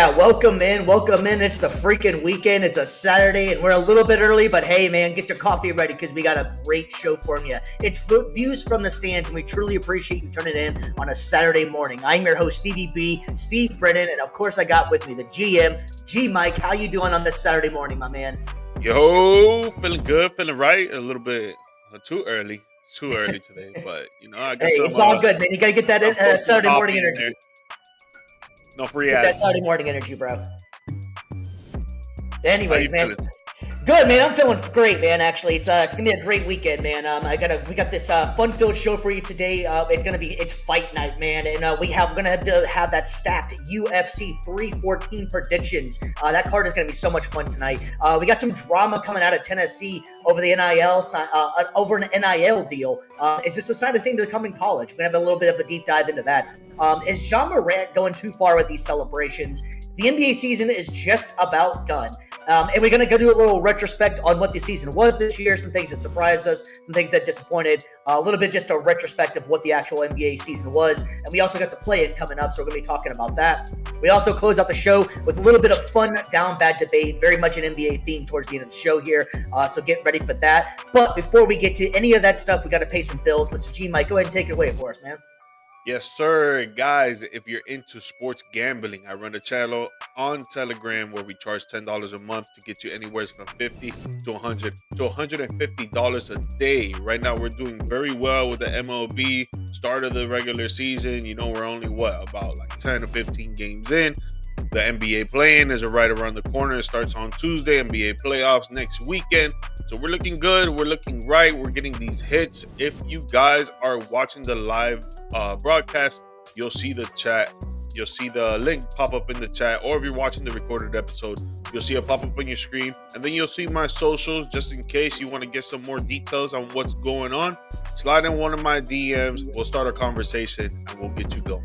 Yeah, welcome in, welcome in. It's the freaking weekend. It's a Saturday, and we're a little bit early, but hey, man, get your coffee ready because we got a great show for you. It's views from the stands, and we truly appreciate you turning in on a Saturday morning. I'm your host, Stevie B, Steve Brennan, and of course, I got with me the GM, G Mike. How you doing on this Saturday morning, my man? Yo, feeling good, feeling right. A little bit too early. It's too early today, but I Hey, get some it's all good, man. You gotta get some that protein Saturday morning coffee in energy. there. No free Get that ads. Saturday morning energy, bro. How you Anyways, man. feeling? Good, man. I'm feeling great, man. Actually, it's gonna be a great weekend, man. We got this fun-filled show for you today. It's fight night, man, and we're gonna have that stacked UFC 314 predictions. That card is gonna be so much fun tonight. We got some drama coming out of Tennessee over the over an NIL deal. Is this a sign of things to come in college? We're gonna have a little bit of a deep dive into that. Is John Morant going too far with these celebrations? The NBA season is just about done. And we're going to go do a little retrospect on what the season was this year, some things that surprised us, some things that disappointed, a little bit just a retrospective of what the actual NBA season was. And we also got the play-in coming up, so we're going to be talking about that. We also close out the show with a little bit of fun, down bad debate, very much an NBA theme towards the end of the show here, so get ready for that. But before we get to any of that stuff, we got to pay some bills. Mr. G, Mike, go ahead and take it away for us, man. Yes, sir, guys. If you're into sports gambling, I run a channel on Telegram where we charge $10 a month to get you anywhere from 50 to 100 to $150 a day. Right now, we're doing very well with the MLB start of the regular season. We're only about like 10 to 15 games in. The NBA play-in is right around the corner. It starts on Tuesday. NBA playoffs next weekend. So we're looking good. We're looking right. We're getting these hits. If you guys are watching the live broadcast, you'll see the chat. You'll see the link pop up in the chat. Or if you're watching the recorded episode, you'll see it pop up on your screen. And then you'll see my socials just in case you want to get some more details on what's going on. Slide in one of my DMs. We'll start a conversation and we'll get you going.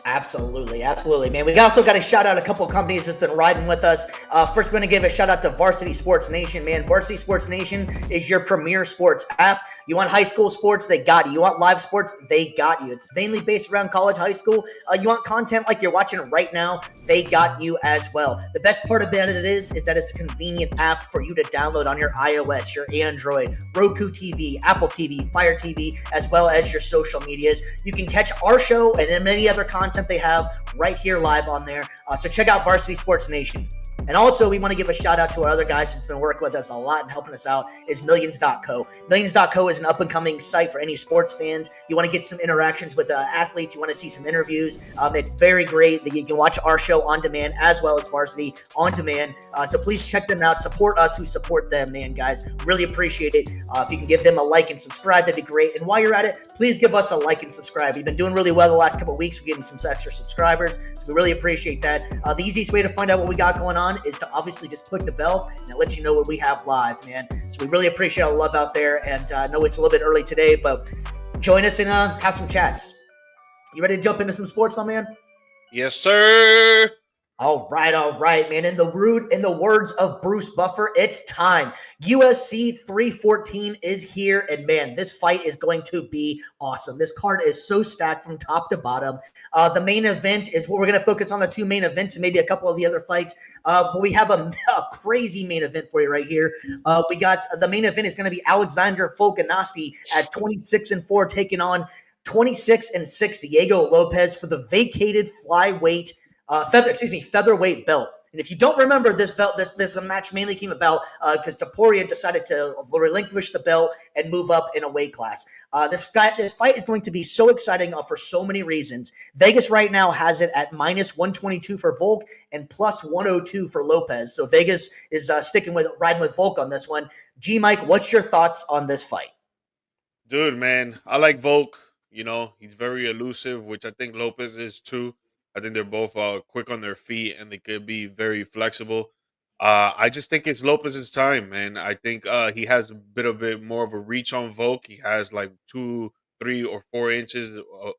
Absolutely, absolutely, man. We also got to shout out a couple of companies that's been riding with us. First, we're going to give a shout out to Varsity Sports Nation, man. Varsity Sports Nation is your premier sports app. You want high school sports? They got you. You want live sports? They got you. It's mainly based around college, high school. You want content like you're watching right now? They got you as well. The best part about it is that it's a convenient app for you to download on your iOS, your Android, Roku TV, Apple TV, Fire TV, as well as your social medias. You can catch our show and many other content they have right here live on there. So check out Varsity Sports Nation. And also, we want to give a shout out to our other guys that's been working with us a lot and helping us out is Millions.co. Millions.co is an up-and-coming site for any sports fans. You want to get some interactions with athletes. You want to see some interviews. It's very great that you can watch our show on demand as well as Varsity on demand. So please check them out. Support us who support them, man, guys. Really appreciate it. If you can give them a like and subscribe, that'd be great. And while you're at it, please give us a like and subscribe. We've been doing really well the last couple of weeks. We're getting some extra subscribers, so we really appreciate that. The easiest way to find out what we got going on is to obviously just click the bell and it lets you know what we have live, man. So we really appreciate all the love out there, and I know it's a little bit early today, but join us and have some chats. You ready to jump into some sports, my man? Yes, sir. All right, man. In the words of Bruce Buffer, it's time. UFC 314 is here, and man, this fight is going to be awesome. This card is so stacked from top to bottom. The main event is what we're going to focus on, the two main events and maybe a couple of the other fights. But we have a crazy main event for you right here. We got the main event is going to be Alexander Volkanovski at 26-4 taking on 26-6 Diego Lopez for the vacated featherweight belt. And if you don't remember, this match mainly came about because Topuria decided to relinquish the belt and move up in a weight class. This fight is going to be so exciting for so many reasons. Vegas right now has it at minus 122 for Volk and plus 102 for Lopez. So Vegas is riding with Volk on this one. G Mike, what's your thoughts on this fight? Dude, man, I like Volk. He's very elusive, which I think Lopez is too. I think they're both quick on their feet and they could be very flexible. I just think it's Lopez's time, man. I think he has a bit more of a reach on Volk. He has like 2, 3, or 4 inches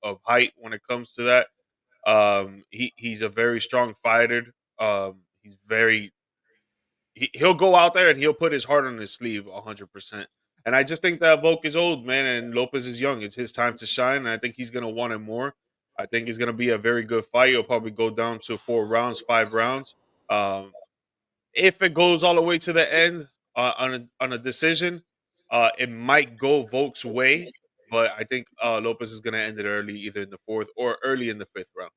of height when it comes to that. He's a very strong fighter. He's very he'll go out there and he'll put his heart on his sleeve 100%. And I just think that Volk is old, man, and Lopez is young. It's his time to shine, and I think he's gonna want it more. I think it's gonna be a very good fight. It'll probably go down to 4 rounds, 5 rounds. Um, if it goes all the way to the end on a decision, it might go Volk's way, but I think Lopez is gonna end it early, either in the fourth or early in the fifth round.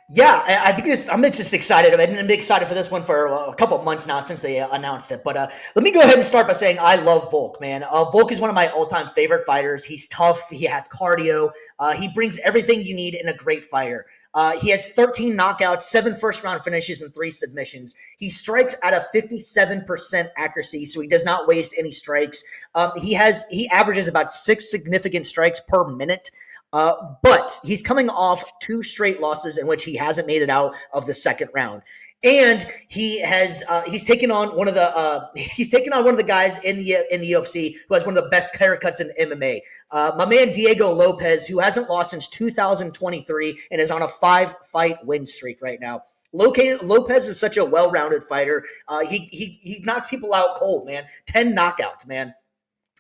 Yeah, I think this. I'm just excited. I've been excited for this one for a couple of months now since they announced it. But let me go ahead and start by saying I love Volk, man. Volk is one of my all-time favorite fighters. He's tough. He has cardio. He brings everything you need in a great fighter. He has 13 knockouts, 7 first-round finishes, and 3 submissions. He strikes at a 57% accuracy, so he does not waste any strikes. He averages about 6 significant strikes per minute. But he's coming off 2 straight losses in which he hasn't made it out of the second round. And he's taken on one of the guys in the UFC who has one of the best haircuts in MMA. My man Diego Lopez, who hasn't lost since 2023 and is on a 5-fight win streak right now. Lopez is such a well-rounded fighter. He knocks people out cold, man. 10 knockouts, man.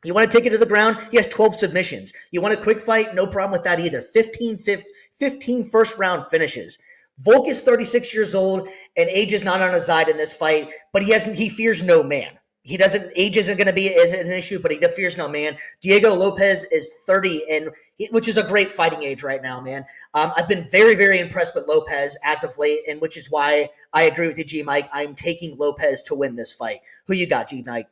You want to take it to the ground? He has 12 submissions. You want a quick fight? No problem with that either. 15 first round finishes. Volk is 36 years old, and age is not on his side in this fight, but he fears no man. Age isn't going to be an issue, but he fears no man. Diego Lopez is 30, which is a great fighting age right now, man. I've been very, very impressed with Lopez as of late, and which is why I agree with you, G Mike. I'm taking Lopez to win this fight. Who you got, G Mike?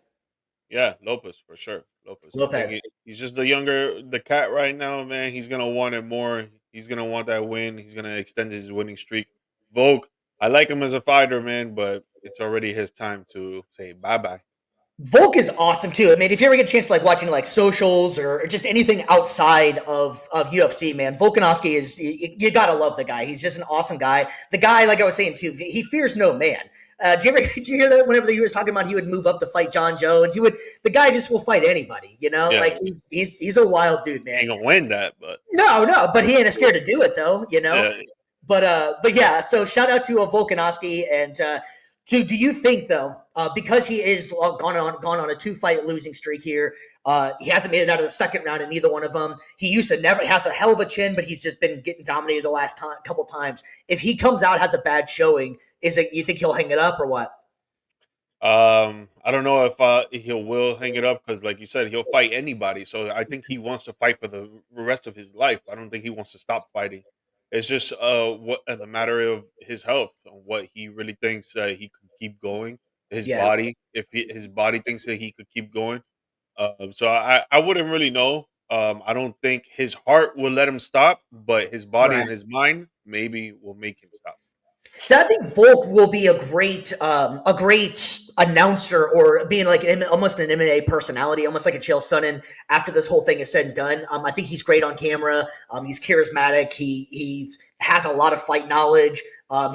Yeah, Lopez for sure. Lopez. I think Lopez. he's just the cat right now, man. He's gonna want it more. He's gonna want that win. He's gonna extend his winning streak. Volk, I like him as a fighter, man, but it's already his time to say bye bye. Volk is awesome too. I mean, if you ever get a chance to like watching like socials or just anything outside of UFC, man, Volkanovski is you gotta love the guy. He's just an awesome guy. The guy, like I was saying too, he fears no man. Did you hear that? Whenever he was talking about he would move up to fight John Jones, the guy just will fight anybody. You know, Yeah, like he's a wild dude, man. ain't gonna win that, but No, but he ain't scared to do it though. You know, yeah. but yeah, so shout out to Volkanovski and do you think though, because he is gone on a 2-fight losing streak here, he hasn't made it out of the second round in either one of them. He used to never has a hell of a chin, but he's just been getting dominated the last couple times. If he comes out has a bad showing, is it you think he'll hang it up or what? I don't know if he will hang it up because, like you said, he'll fight anybody. So I think he wants to fight for the rest of his life. I don't think he wants to stop fighting. It's just what the matter of his health and what he really thinks he could keep going. His Yeah, body, if his body thinks that he could keep going. So I wouldn't really know. I don't think his heart will let him stop, but his body right. and his mind maybe will make him stop. So I think Volk will be a great announcer or being like almost an MMA personality, almost like a Chael Sonnen. After this whole thing is said and done, I think he's great on camera. He's charismatic. He has a lot of fight knowledge.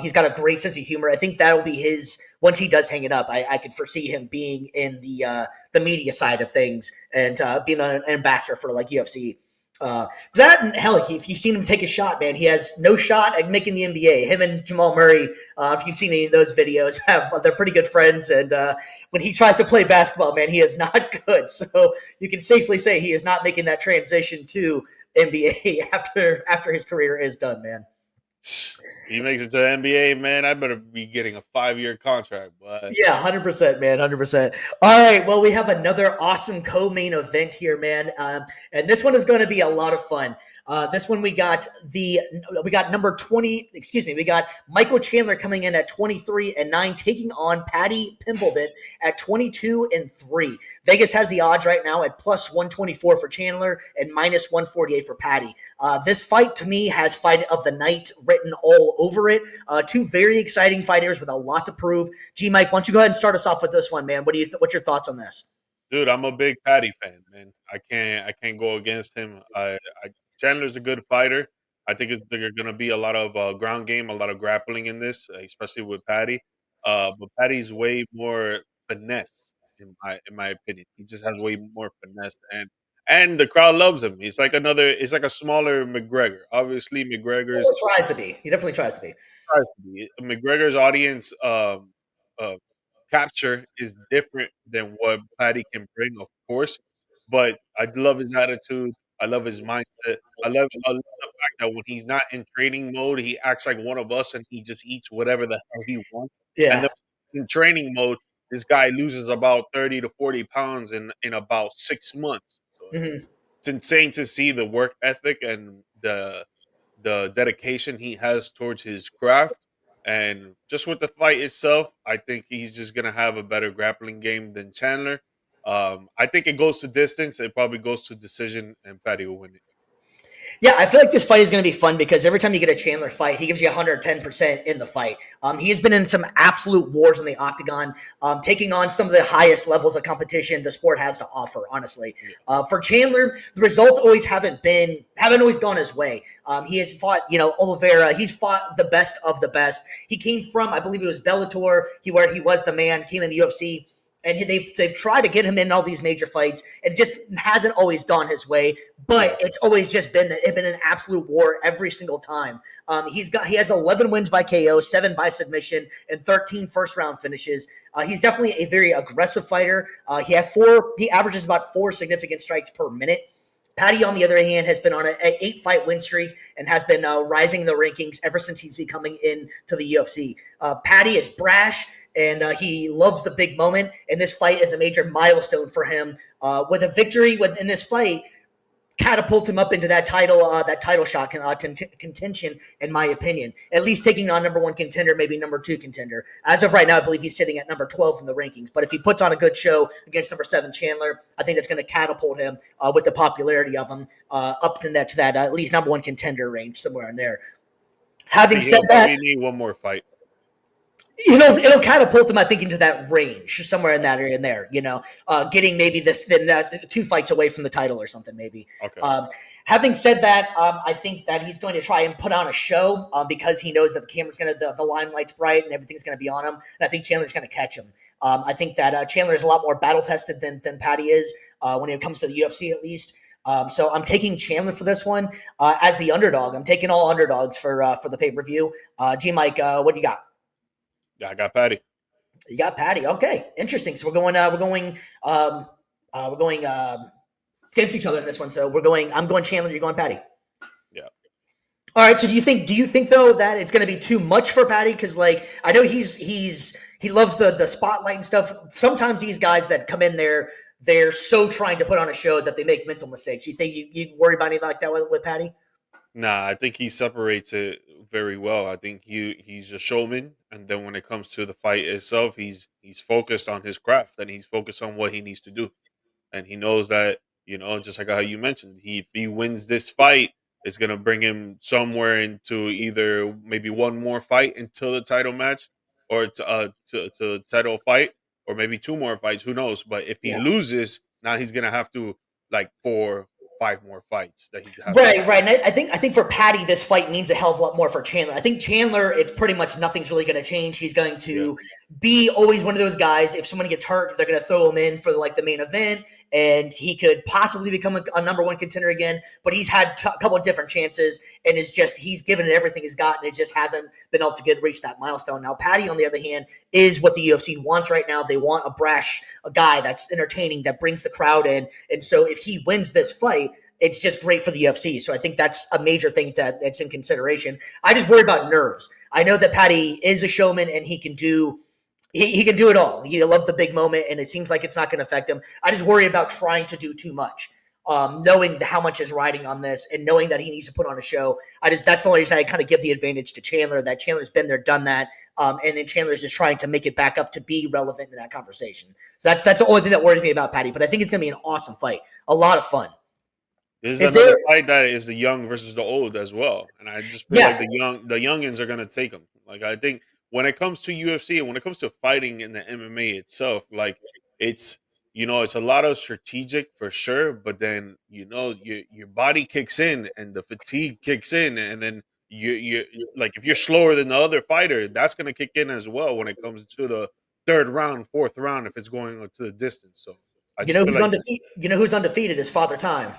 He's got a great sense of humor. I think that'll be his once he does hang it up. I could foresee him being in the media side of things and being an ambassador for like UFC. That and hell, if you've seen him take a shot, man, he has no shot at making the NBA. Him and Jamal Murray, if you've seen any of those videos, they're pretty good friends. And when he tries to play basketball, man, he is not good. So you can safely say he is not making that transition to NBA after his career is done, man. He makes it to the NBA, man. I better be getting a 5-year contract, but Yeah, 100%, man, 100%. All right, well, we have another awesome co-main event here, man, and this one is going to be a lot of fun. This one we got number 20. Excuse me, we got Michael Chandler coming in at 23-9, taking on Paddy Pimbleton at 22-3. Vegas has the odds right now at plus 124 for Chandler and minus 148 for Paddy. This fight to me has fight of the night written all over it. Two very exciting fighters with a lot to prove. G Mike, why don't you go ahead and start us off with this one, man? What's your thoughts on this? dude, I'm a big Patty fan, man. I can't go against him. Chandler's a good fighter. I think there's gonna be a lot of ground game, a lot of grappling in this, especially with Patty. But Patty's way more finesse in my opinion. He just has way more finesse, and the crowd loves him. It's like a smaller McGregor. Obviously, McGregor's He tries to be. He definitely tries to be. tries to be. McGregor's audience uh, capture is different than what Patty can bring, of course. But I love his attitude. I love his mindset. I love the fact that when he's not in training mode, he acts like one of us and he just eats whatever the hell he wants. And Yeah. then in training mode, this guy loses about 30 to 40 pounds in about 6 months. So Mhm. it's insane to see the work ethic and the dedication he has towards his craft. And just with the fight itself, I think he's just gonna have a better grappling game than Chandler. I think it goes to distance. It probably goes to decision, and Patty will win it. Yeah, I feel like this fight is going to be fun because every time you get a Chandler fight, he gives you 110% in the fight. He has been in some absolute wars in the octagon, taking on some of the highest levels of competition the sport has to offer. Honestly, Yeah. for Chandler, the results always haven't always gone his way. He has fought, Oliveira. He's fought the best of the best. He came from, I believe it was Bellator, where he was the man, came in the UFC. And they've tried to get him in all these major fights. It just hasn't always gone his way. But Yeah. it's always just been an absolute war every single time. He has 11 wins by KO, 7 by submission, and 13 first round finishes. He's definitely a very aggressive fighter. He averages about 4 significant strikes per minute. Patty, on the other hand, has been on an 8-fight win streak and has been rising in the rankings ever since he's been coming into the UFC. Patty is brash and he loves the big moment, and this fight is a major milestone for him. With a victory in this fight, catapult him up into that title shot contention, in my opinion. At least taking on number 1 contender, maybe number 2 contender. As of right now, I believe he's sitting at number 12 in the rankings. But if he puts on a good show against number 7 Chandler, I think that's going to catapult him with the popularity of him up to that at least number 1 contender range, somewhere in there. Having said He'll that, probably need one more fight. it'll catapult him, I think, into that range, somewhere in that area in there, getting maybe the 2 fights away from the title or something, maybe. Okay. Having said that, I think that he's going to try and put on a show because he knows that the camera's going to, the limelight's bright and everything's going to be on him. And I think Chandler's going to catch him. I think that Chandler is a lot more battle tested than Patty is when it comes to the UFC, at least. So I'm taking Chandler for this one as the underdog. I'm taking all underdogs for the pay-per-view. G Mike, what do you got? Yeah, I got Patty. You got Patty. Okay, interesting. So we're going against each other in this one. So I'm going Chandler. You're going Patty. Yeah. All right. So do you think though that it's going to be too much for Patty? Because like I know he loves the spotlight and stuff. Sometimes these guys that come in there, they're so trying to put on a show that they make mental mistakes. You think you worry about anything like that with Patty? Nah, I think he separates it very well. I think he's a showman, and then when it comes to the fight itself, he's focused on his craft and he's focused on what he needs to do. And he knows that, just like how you mentioned, if he wins this fight, it's gonna bring him somewhere into either maybe one more fight until the title match, or to the title fight, or maybe 2 more fights. Who knows? But if he Yeah. loses, now he's gonna have to like 4, 5 more fights that he's have to. Right. And I think for Patty, this fight means a hell of a lot more for Chandler. I think Chandler, it's pretty much nothing's really going to change. He's going Yeah, to be always one of those guys. If someone gets hurt, they're going to throw him in for the main event, and he could possibly become a number 1 contender again. But he's had a couple of different chances, and he's given it everything he's got, and it just hasn't been able to reach that milestone. Now, Patty, on the other hand, is what the UFC wants right now. They want a guy that's entertaining, that brings the crowd in, and so if he wins this fight, it's just great for the UFC. So I think that's a major thing that's in consideration. I just worry about nerves. I know that Patty is a showman and he can do it all. He loves the big moment, and it seems like it's not going to affect him. I just worry about trying to do too much, knowing how much is riding on this, and knowing that he needs to put on a show. That's the only reason I kind of give the advantage to Chandler. That Chandler's been there, done that, and then Chandler's just trying to make it back up to be relevant in that conversation. So that's the only thing that worries me about Patty. But I think it's going to be an awesome fight, a lot of fun. this is Is another there? fight that is the young versus the old as well, and I just feel like Yeah, the youngins are gonna take them. Like I think when it comes to UFC and when it comes to fighting in the MMA itself, like it's it's a lot of strategic for sure, but then your body kicks in and the fatigue kicks in, and then you like if you're slower than the other fighter, that's gonna kick in as well when it comes to the third round, fourth round if it's going to the distance. So I you just know feel who's like undefeated. You know who's undefeated is Father Time.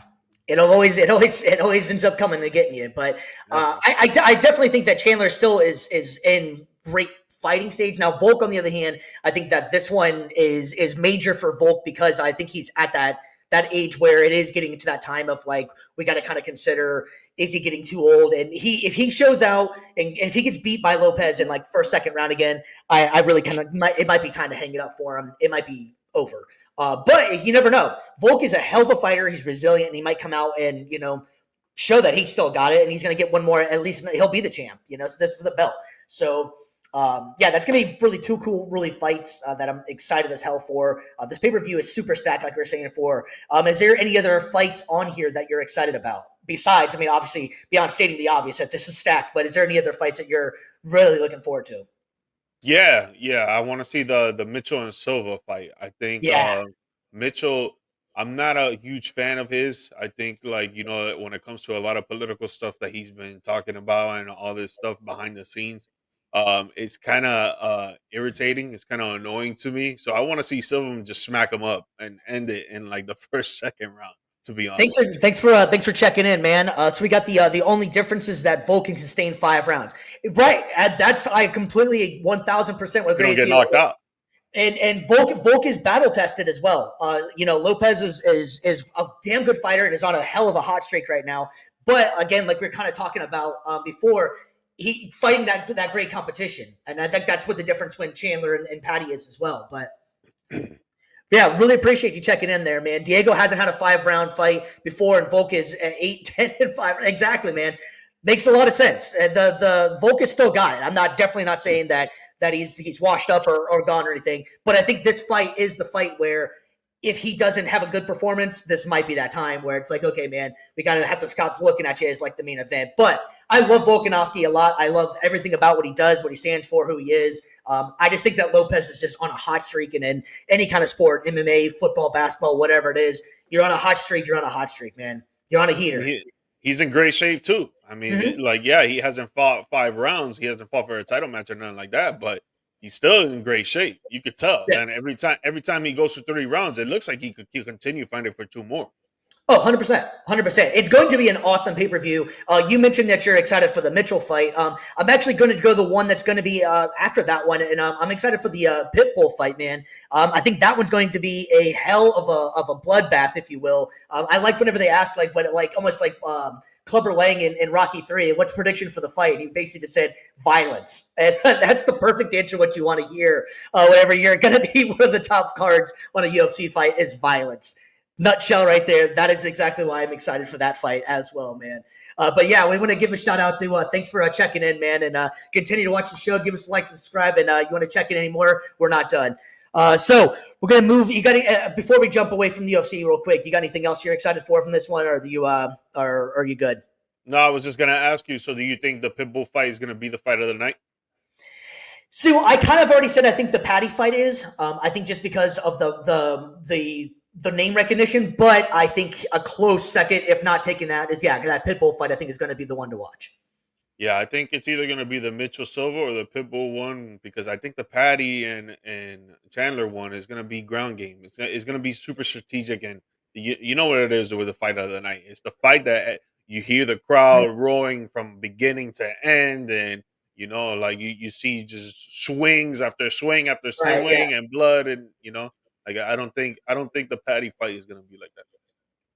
It always ends up coming and getting you. But yeah. I definitely think that Chandler still is in great fighting stage. Now Volk, on the other hand, I think that this one is major for Volk because I think he's at that age where it is getting into that time of like we got to kind of consider, is he getting too old? And if he shows out and if he gets beat by Lopez in like first, second round again, I really kind of it might be time to hang it up for him. It might be over. But you never know. Volk is a hell of a fighter. He's resilient, and he might come out and show that he still got it, and he's going to get one more. At least he'll be the champ. So this for the belt. So that's going to be really two cool, really fights that I'm excited as hell for. This pay-per-view is super stacked, like we were saying before. Is there any other fights on here that you're excited about? Besides, obviously, beyond stating the obvious that this is stacked, but is there any other fights that you're really looking forward to? Yeah. I want to see the Mitchell and Silva fight. I think Mitchell. I'm not a huge fan of his. I think when it comes to a lot of political stuff that he's been talking about and all this stuff behind the scenes, it's kind of irritating. It's kind of annoying to me. So I want to see Silva just smack him up and end it in like the first, second round. To be honest, thanks for checking in, man. So we got the only difference is that Volk can sustain 5 rounds, right? That's I completely 1,000% agree. Don't get knocked out. And Volk is battle tested as well. Lopez is a damn good fighter and is on a hell of a hot streak right now. But again, like we are kind of talking about before, he fighting that great competition, and I think that's what the difference when Chandler and Patty is as well. But yeah, really appreciate you checking in there, man. Diego hasn't had a 5-round fight before, and Volk is 8, 10, and 5. Exactly, man. Makes a lot of sense. The Volk is still got it. I'm definitely not saying that he's washed up or gone or anything. But I think this fight is the fight where if he doesn't have a good performance, this might be that time where it's like, okay, man, we got to have to stop looking at you as like the main event. But I love Volkanovski a lot. I love everything about what he does, what he stands for, who he is. I just think that Lopez is just on a hot streak, and in any kind of sport, MMA, football, basketball, whatever it is, you're on a hot streak. You're on a hot streak, man. You're on a heater. He's in great shape too. He hasn't fought 5 rounds. He hasn't fought for a title match or nothing like that, but he's still in great shape. You could tell. Yeah. And every time he goes for 3 rounds, it looks like he could continue fighting for 2 more. Oh, 100%. 100%. It's going to be an awesome pay-per-view. You mentioned that you're excited for the Mitchell fight. I'm actually going to go the one that's going to be after that one, and I'm excited for the Pitbull fight, man. I think that one's going to be a hell of a bloodbath, if you will. I like whenever they ask, almost like Clubber Lang in Rocky 3, what's prediction for the fight? And he basically just said violence. And that's the perfect answer what you want to hear whenever you're going to be one of the top cards on a UFC fight is violence. Nutshell right there. That is exactly why I'm excited for that fight as well, man. But yeah, we want to give a shout out to thanks for checking in, man, and continue to watch the show. Give us a like, subscribe, and you want to check in anymore? We're not done. So we're gonna move. You got before we jump away from the UFC real quick. You got anything else you're excited for from this one, or are you good? No, I was just gonna ask you. So, do you think the Pitbull fight is gonna be the fight of the night? So I kind of already said I think the Patty fight is. I think just because of the name recognition, but I think a close second, if not taking that, is that Pitbull fight. I think is going to be the one to watch. Yeah, I think it's either going to be the Mitchell Silva or the Pitbull one, because I think the Patty and Chandler one is going to be ground game. It's going to be super strategic, and you know what it is with the fight of the night. It's the fight that you hear the crowd roaring from beginning to end, and you see just swings after swing after swing and blood, and I don't think the Patty fight is going to be like that.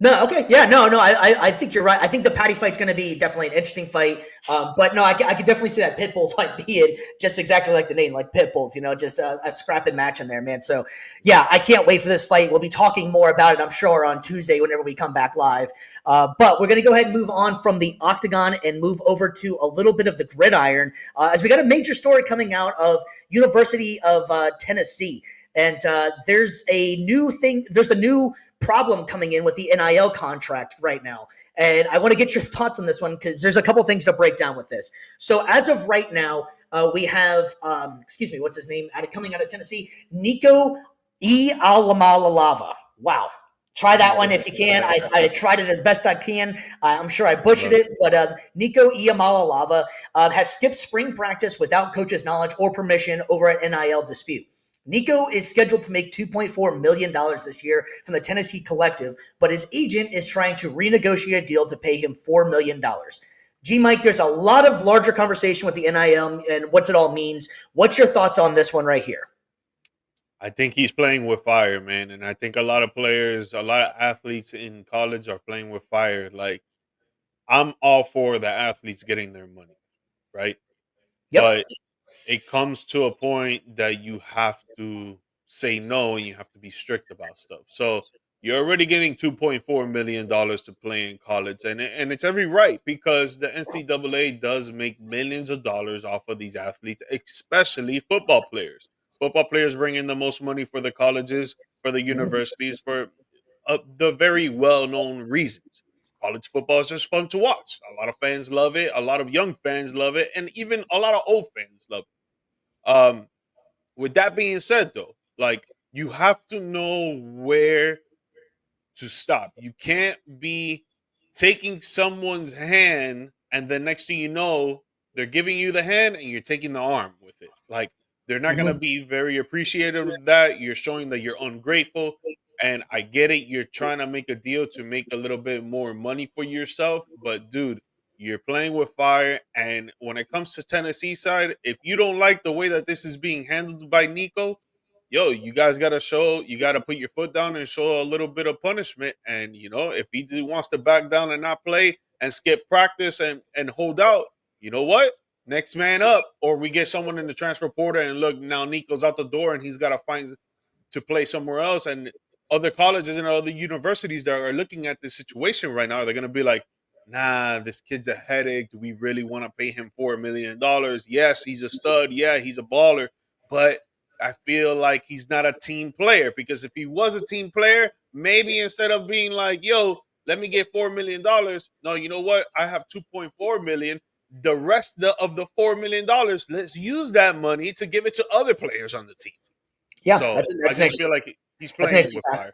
No, okay, yeah, no, I think you're right. I think the Patty fight's going to be definitely an interesting fight, but no, I could definitely see that Pitbull fight being just exactly like the name, like Pitbulls, just a scrapping match in there, man. So yeah, I can't wait for this fight. We'll be talking more about it, I'm sure, on Tuesday whenever we come back live. But we're going to go ahead and move on from the octagon and move over to a little bit of the gridiron, as we got a major story coming out of University of Tennessee, and there's a new problem coming in with the NIL contract right now. And I want to get your thoughts on this one because there's a couple things to break down with this. So as of right now, we have, what's his name? Coming out of Tennessee, Nico Iamaleava. Wow. Try that one if you can. I tried it as best I can. I'm sure I butchered it, but Nico Iamaleava has skipped spring practice without coach's knowledge or permission over an NIL dispute. Nico is scheduled to make $2.4 million this year from the Tennessee Collective, but his agent is trying to renegotiate a deal to pay him $4 million. G-Mike, there's a lot of larger conversation with the NIL and what it all means. What's your thoughts on this one right here? I think he's playing with fire, man, and I think a lot of players, a lot of athletes in college are playing with fire. Like I'm all for the athletes getting their money, right? Yep. But it comes to a point that you have to say no and you have to be strict about stuff. So you're already getting $2.4 million to play in college, and it's every right because the NCAA does make millions of dollars off of these athletes, especially football players. Football players bring in the most money for the colleges, for the Mhm. universities, for the very well known reasons. College football is just fun to watch. A lot of fans love it. A lot of young fans love it, and even a lot of old fans love it. With that being said, though, like you have to know where to stop. You can't be taking someone's hand and then next thing you know, they're giving you the hand and you're taking the arm with it. Like they're not going to Mhm. be very appreciative of that. You're showing that you're ungrateful. And I get it. You're trying to make a deal to make a little bit more money for yourself. But dude, you're playing with fire. And when it comes to Tennessee side, if you don't like the way that this is being handled by Nico, yo, you guys got to show, you got to put your foot down and show a little bit of punishment. And, if he wants to back down and not play and skip practice and hold out, you know what? Next man up, or we get someone in the transfer portal and look, now Nico's out the door and he's got to find to play somewhere else. And other colleges and other universities that are looking at this situation right now, they're going to be like, nah, this kid's a headache. Do we really want to pay him $4 million? Yes, he's a stud. Yeah, he's a baller. But I feel like he's not a team player because if he was a team player, maybe instead of being like, yo, let me get $4 million. No, you know what? I have 2.4 million. The rest of the $4 million, let's use that money to give it to other players on the team. Yeah, So that's I that's an just interesting. feel like he's That's an playing interesting with path. fire.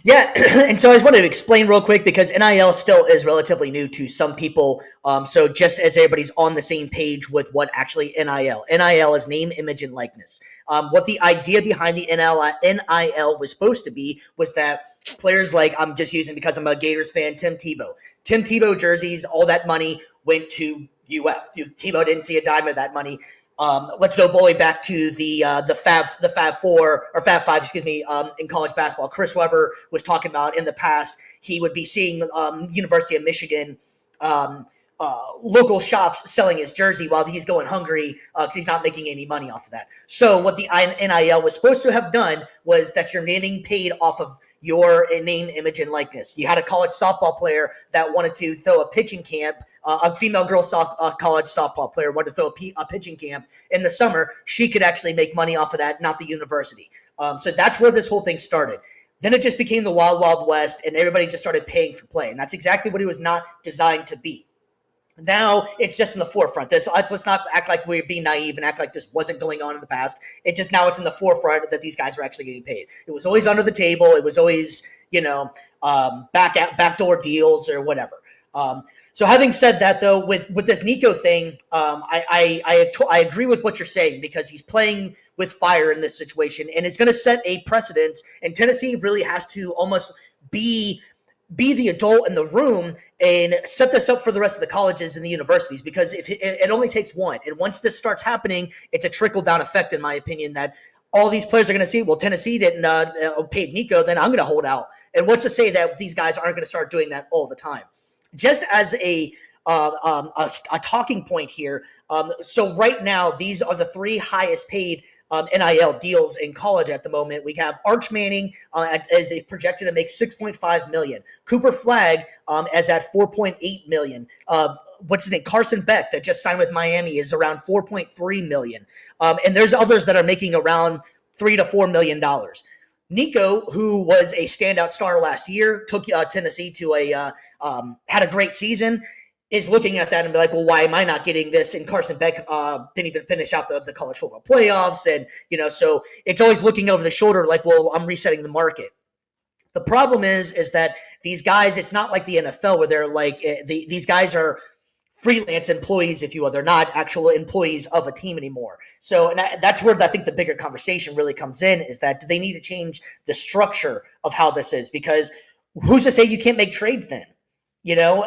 Yeah, and so I just wanted to explain real quick because NIL still is relatively new to some people. So just as everybody's on the same page with what actually NIL is name, image, and likeness. What the idea behind the NIL was supposed to be was that players like I'm just using because I'm a Gators fan, Tim Tebow jerseys, all that money went to UF. Tebow didn't see a dime of that money. Let's go bully back to the Fab Four or Fab Five, excuse me, in college basketball. Chris Webber was talking about in the past he would be seeing University of Michigan local shops selling his jersey while he's going hungry because he's not making any money off of that. So what the NIL was supposed to have done was that you're getting paid off of your name, image, and likeness. You had a college softball player that wanted to throw a pitching camp, a female college softball player wanted to throw a pitching camp in the summer. She could actually make money off of that, not the university. So that's where this whole thing started. Then it just became the wild, wild west, and everybody just started paying for play. And that's exactly what it was not designed to be. Now it's just in the forefront. Let's not act like we're being naive and act like this wasn't going on in the past. It just now it's in the forefront that these guys are actually getting paid. It was always under the table. It was always backdoor deals or whatever. So having said that, though, with this Nico thing, I agree with what you're saying because he's playing with fire in this situation, and it's going to set a precedent. And Tennessee really has to almost be the adult in the room and set this up for the rest of the colleges and the universities because if it only takes one. And once this starts happening, it's a trickle down effect, in my opinion, that all these players are going to see, well, Tennessee didn't pay Nico, then I'm going to hold out. And what's to say that these guys aren't going to start doing that all the time? Just as a talking point here. So right now, these are the three highest paid NIL deals in college at the moment. We have Arch Manning as a projected to make 6.5 million. Cooper Flagg as at 4.8 million. What's his name? Carson Beck that just signed with Miami is around 4.3 million. And there's others that are making around $3 to $4 million. Nico, who was a standout star last year, took Tennessee to had a great season, is looking at that and be like, well, why am I not getting this? And Carson Beck didn't even finish out the college football playoffs. And, so it's always looking over the shoulder like, well, I'm resetting the market. The problem is that these guys, it's not like the NFL where they're like, these guys are freelance employees, if you will. They're not actual employees of a team anymore. So, and that's where I think the bigger conversation really comes in is that do they need to change the structure of how this is? Because who's to say you can't make trades then?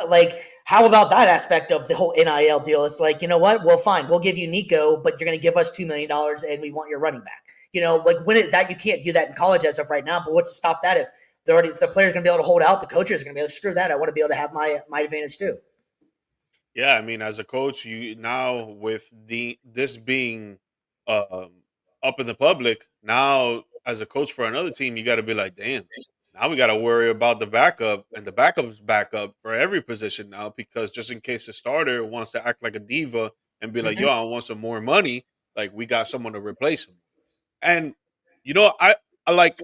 Like how about that aspect of the whole NIL deal? It's like, you know what? Well, fine, we'll give you Nico, but you're going to give us $2 million and we want your running back. Like that you can't do that in college as of right now. But what's to stop that if the player's going to be able to hold out, the coaches are going to be like, screw that. I want to be able to have my advantage too. Yeah, I mean, as a coach, you now with this being um, up in the public, now as a coach for another team, you got to be like, damn. Now we got to worry about the backup, and the backup's backup for every position now, because just in case the starter wants to act like a diva and be like, Mm-hmm. "Yo, I want some more money," like we got someone to replace him. And I like,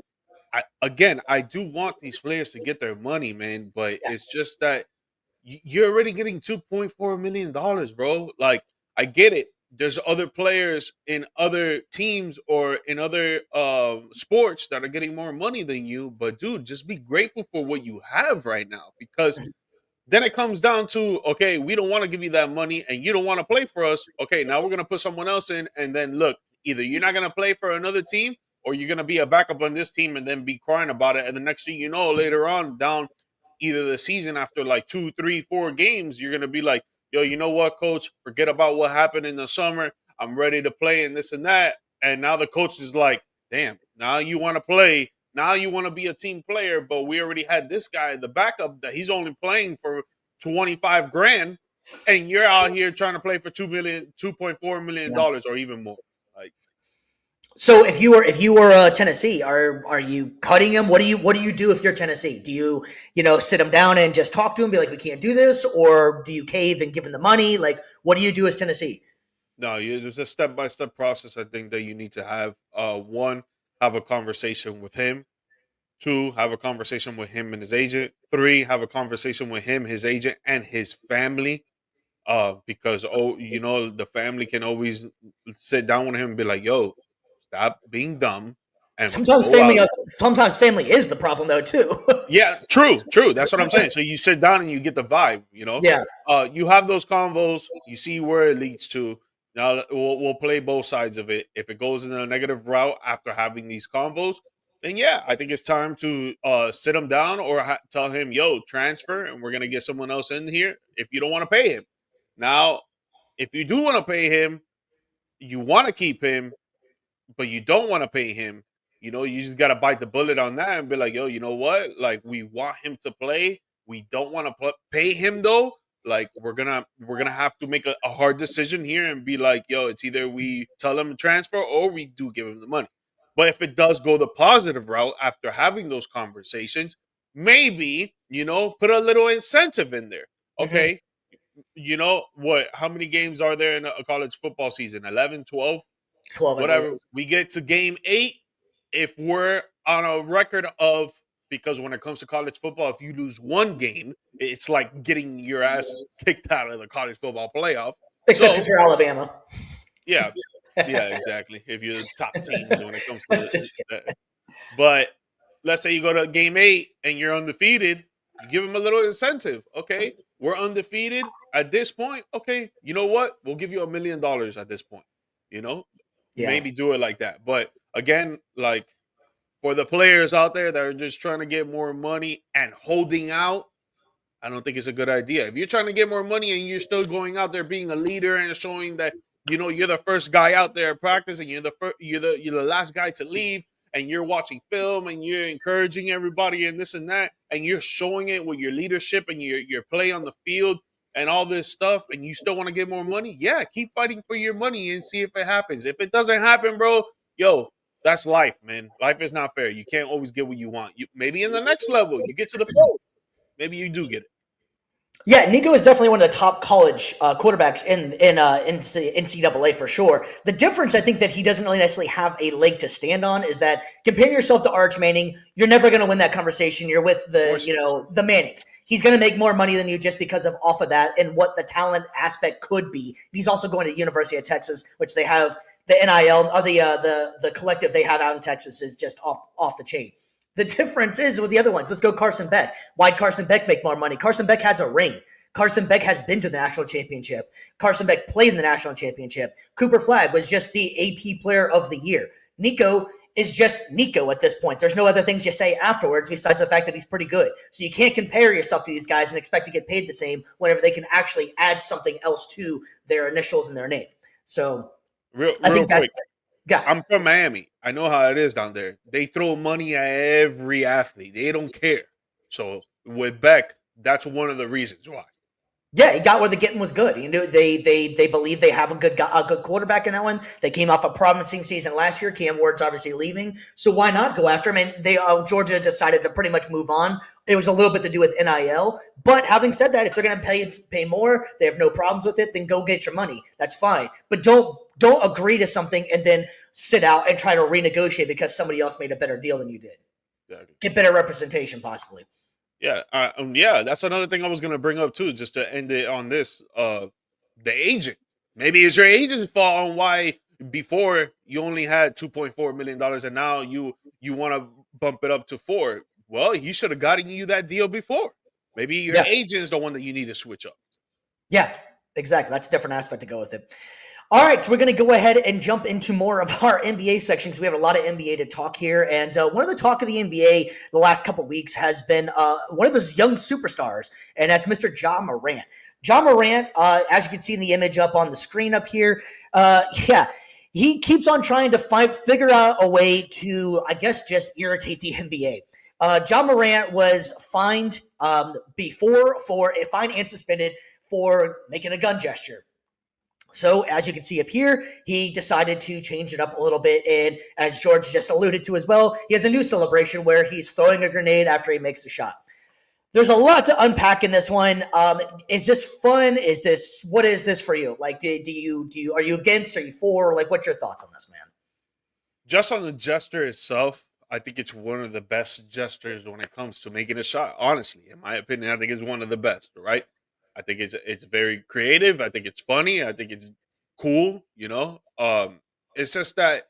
I do want these players to get their money, man, but Yeah. it's just that you're already getting $2.4 million, bro. Like, I get it. There's other players in other teams or in other sports that are getting more money than you, but dude, just be grateful for what you have right now, because then it comes down to, okay, we don't want to give you that money and you don't want to play for us. Okay, now we're going to put someone else in. And then look, either you're not going to play for another team or you're going to be a backup on this team and then be crying about it. And the next thing you know, later on down either the season, after like 2, 3, 4 games, you're going to be like, yo, you know what, coach? Forget about what happened in the summer. I'm ready to play and this and that. And now the coach is like, damn, now you want to play. Now you want to be a team player, but we already had this guy, the backup, that he's only playing for 25 grand, and you're out here trying to play for 2.4 million Yeah. dollars or even more. Like, So if you were Tennessee, are you cutting him? What do you do if you're Tennessee? Do you sit him down and just talk to him, be like, we can't do this, or do you cave and give him the money? Like, what do you do as Tennessee? no, there's a step-by-step process I think that you need to have. One, have a conversation with him. Two, have a conversation with him and his agent. Three, have a conversation with him, his agent, and his family. Because the family can always sit down with him and be like, "Yo, stop being dumb and Sometimes go family, out." sometimes family is the problem though too. Yeah, true, true. That's what I'm saying. So you sit down and you get the vibe. Yeah. You have those convos. You see where it leads to. Now we'll play both sides of it. If it goes in a negative route after having these convos, then yeah, I think it's time to sit him down or tell him, "Yo, transfer, and we're gonna get someone else in here." If you don't want to pay him, now if you do want to pay him, you want to keep him, but you don't want to pay him, you just got to bite the bullet on that and be like, yo, you know what? Like, we want him to play. We don't want to pay him though. Like, we're gonna have to make a hard decision here and be like, yo, it's either we tell him to transfer or we do give him the money. But if it does go the positive route after having those conversations, maybe put a little incentive in there. Hmm. Okay, what? How many games are there in a college football season? 11, 12, 12, I believe it whatever. is. We get to game 8. If we're on a record of, because when it comes to college football, if you lose one game, it's like getting your ass kicked out of the college football playoff. Except if So you're Alabama. yeah, yeah, exactly. If you're the top teams when it comes to, Just kidding. but let's say you go to game 8 and you're undefeated, you give them a little incentive. Okay, we're undefeated at this point. Okay, you know what? We'll give you $1 million at this point. You know, Yeah. maybe do it like that. But again, like, for the players out there that are just trying to get more money and holding out, I don't think it's a good idea. If you're trying to get more money and you're still going out there being a leader and showing that you're the first guy out there practicing, you're the last guy to leave, and you're watching film and you're encouraging everybody and this and that, and you're showing it with your leadership and your play on the field and all this stuff, and you still want to get more money, yeah, keep fighting for your money and see if it happens. If it doesn't happen, bro, yo, that's life, man. Life is not fair. You can't always get what you want. You maybe in the next level you get to the pro, maybe you do get it. Yeah, Nico is definitely one of the top college quarterbacks in NCAA for sure. The difference, I think, that he doesn't really necessarily have a leg to stand on is that comparing yourself to Arch Manning, you're never going to win that conversation. You're with Of course not. the Mannings. He's going to make more money than you just because of off of that and what the talent aspect could be. He's also going to University of Texas, which they have the NIL or the collective they have out in Texas is just off the chain. The difference is with the other ones. Let's go Carson Beck. Why'd Carson Beck make more money? Carson Beck has a ring. Carson Beck has been to the national championship. Carson Beck played in the national championship. Cooper Flagg was just the AP player of the year. Nico is just Nico at this point. There's no other things you say afterwards besides the fact that he's pretty good. So you can't compare yourself to these guys and expect to get paid the same whenever they can actually add something else to their initials and their name. So Real, I real think that quick. Yeah. I'm from Miami. I know how it is down there. They throw money at every athlete. They don't care. So with Beck, that's one of the reasons why. Yeah, he got where the getting was good. You know, they believe they have a good quarterback in that one. They came off a promising season last year. Cam Ward's obviously leaving, so why not go after him? And they Georgia decided to pretty much move on. It was a little bit to do with NIL, but having said that, if they're going to pay more, they have no problems with it. Then go get your money. That's fine, but don't agree to something and then sit out and try to renegotiate because somebody else made a better deal than you did. Exactly. Get better representation, possibly. Yeah, yeah, that's another thing I was gonna bring up too, just to end it on this. The agent. Maybe it's your agent's fault on why before you only had $2.4 million and now you want to bump it up to four. Well, he should have gotten you that deal before. Maybe your Yeah. agent is the one that you need to switch up. Yeah, exactly. That's a different aspect to go with it. All right, so we're going to go ahead and jump into more of our NBA section because we have a lot of NBA to talk here. And one of the talk of the NBA the last couple of weeks has been one of those young superstars, and that's Mr. Ja Morant. Ja Morant, as you can see in the image up on the screen up here, yeah, he keeps on trying to figure out a way to, I guess, just irritate the NBA. Ja Morant was fined fined and suspended for making a gun gesture. So, as you can see up here, he decided to change it up a little bit. And as George just alluded to as well, he has a new celebration where he's throwing a grenade after he makes a shot. There's a lot to unpack in this one. Is this fun? What is this for you? Like, are you against? Are you for? Like, what's your thoughts on this, man? Just on the gesture itself, I think it's one of the best gestures when it comes to making a shot. Honestly, in my opinion, I think it's one of the best. Right? I think it's very creative. I think it's funny. I think it's cool. It's just that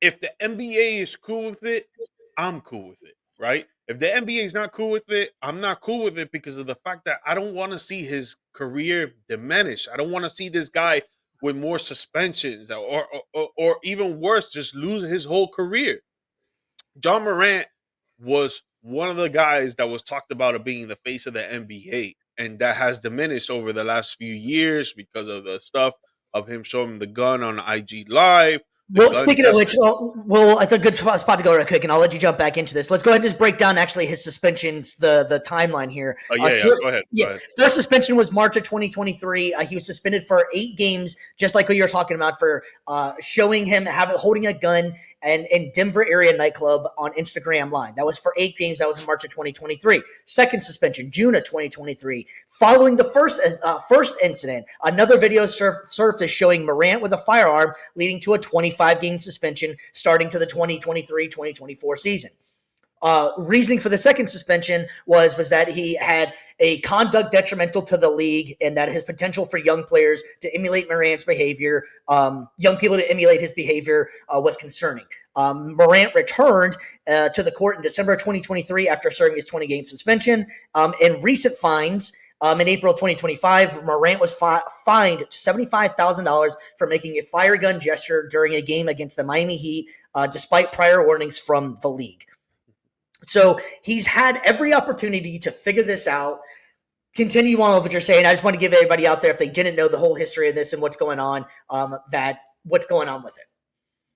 if the NBA is cool with it, I'm cool with it. Right? If the NBA is not cool with it, I'm not cool with it because of the fact that I don't want to see his career diminish. I don't want to see this guy with more suspensions or even worse, just lose his whole career. John Morant was one of the guys that was talked about of being the face of the NBA, and that has diminished over the last few years because of the stuff of him showing the gun on IG Live, the Well, gun speaking of which, gesture. it's a good spot to go real quick, and I'll let you jump back into this. Let's go ahead and just break down actually his suspensions, the timeline here. Oh yeah, yeah. Go ahead. Go Yeah, ahead. first suspension was March of 2023. He was suspended for 8 games, just like what you were talking about, for showing him holding a gun and in Denver area nightclub on Instagram Live. That was for 8 games. That was in March of 2023. Second suspension, June of 2023. Following the first incident, another video surfaced showing Morant with a firearm, leading to a 25-game suspension starting to the 2023-2024 season. Reasoning for the second suspension was that he had a conduct detrimental to the league and that his potential for young players to emulate Morant's behavior, young people to emulate his behavior, was concerning. Morant returned to the court in December 2023 after serving his 20-game suspension. In recent fines, in April 2025, Morant was fined $75,000 for making a fire gun gesture during a game against the Miami Heat, despite prior warnings from the league. So he's had every opportunity to figure this out. Continue on with what you're saying. I just want to give everybody out there, if they didn't know the whole history of this and what's going on, that what's going on with it.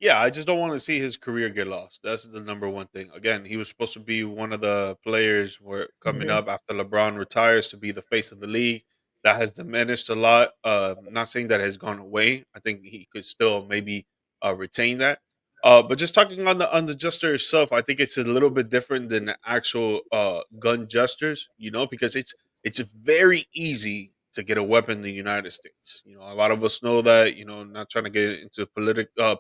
Yeah, I just don't want to see his career get lost. That's the number one thing. Again, he was supposed to be one of the players where coming Mm-hmm. up after LeBron retires to be the face of the league. That has diminished a lot. Not saying that has gone away. I think he could still maybe retain that. But just talking on the gesture itself, I think it's a little bit different than the actual gun gestures. Because it's very easy to get a weapon in the United States. A lot of us know that. Not trying to get into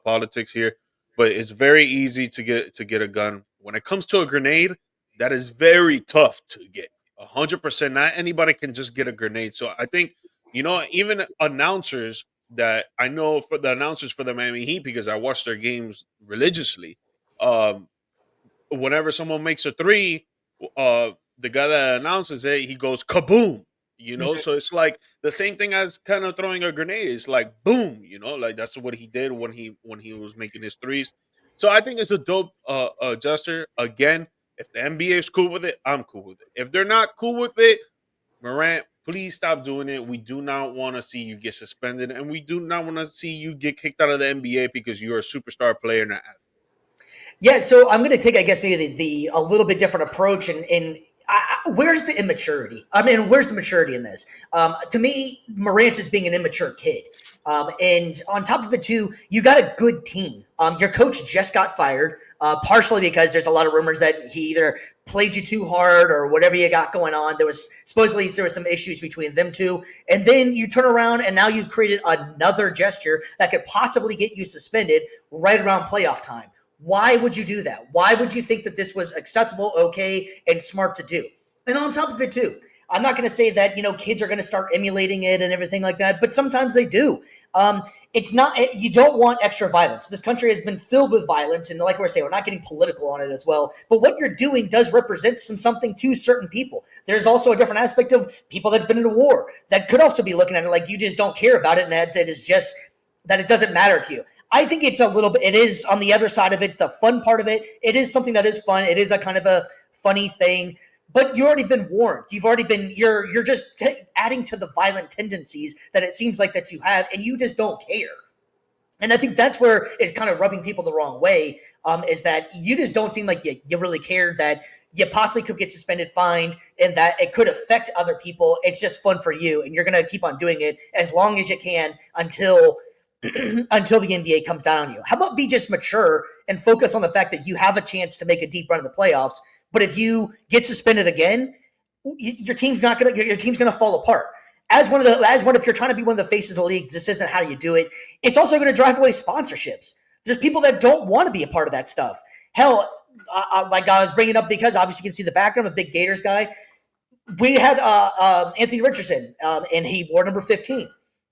politics here, but it's very easy to get a gun. When it comes to a grenade, that is very tough to get. 100%. Not anybody can just get a grenade. So I think even announcers that I know for the announcers for the Miami Heat because I watch their games religiously. Um, Whenever someone makes a three, the guy that announces it, he goes kaboom. So it's like the same thing as kind of throwing a grenade. It's like boom. Like that's what he did when he was making his threes. So I think it's a dope gesture. Again, if the NBA is cool with it, I'm cool with it. If they're not cool with it, Morant Please stop doing it. We do not want to see you get suspended, and we do not want to see you get kicked out of the NBA because you're a superstar player and an athlete. Yeah, so I'm going to take, I guess, maybe the a little bit different approach, and where's the immaturity? I mean, where's the maturity in this? To me, Morant is being an immature kid. And on top of it, too, you got a good team. Your coach just got fired, partially because there's a lot of rumors that he either played you too hard or whatever you got going on. There was some issues between them two, and then you turn around and now you've created another gesture that could possibly get you suspended right around playoff time. Why would you do that? Why would you think that this was acceptable, okay, and smart to do? And on top of it, too, I'm not going to say that, kids are going to start emulating it and everything like that, but sometimes they do. It's not, you don't want extra violence. This country has been filled with violence. And like we're saying, we're not getting political on it as well. But what you're doing does represent something to certain people. There's also a different aspect of people that's been in a war that could also be looking at it like you just don't care about it. And that it is just that it doesn't matter to you. I think it's a little bit, it is on the other side of it, the fun part of it. It is something that is fun. It is a kind of a funny thing, but you've already been warned. You're just adding to the violent tendencies that it seems like that you have, and you just don't care. And I think that's where it's kind of rubbing people the wrong way, is that you just don't seem like you really care that you possibly could get suspended, fined, and that it could affect other people. It's just fun for you, and you're going to keep on doing it as long as you can until until the NBA comes down on you. How about be just mature and focus on the fact that you have a chance to make a deep run in the playoffs, but if you get suspended again, your team's gonna fall apart. If you're trying to be one of the faces of the league, this isn't how you do it. It's also going to drive away sponsorships. There's people that don't want to be a part of that stuff. Hell, like I was bringing up because obviously you can see the background. I'm a big Gators guy. We had Anthony Richardson, and he wore number 15.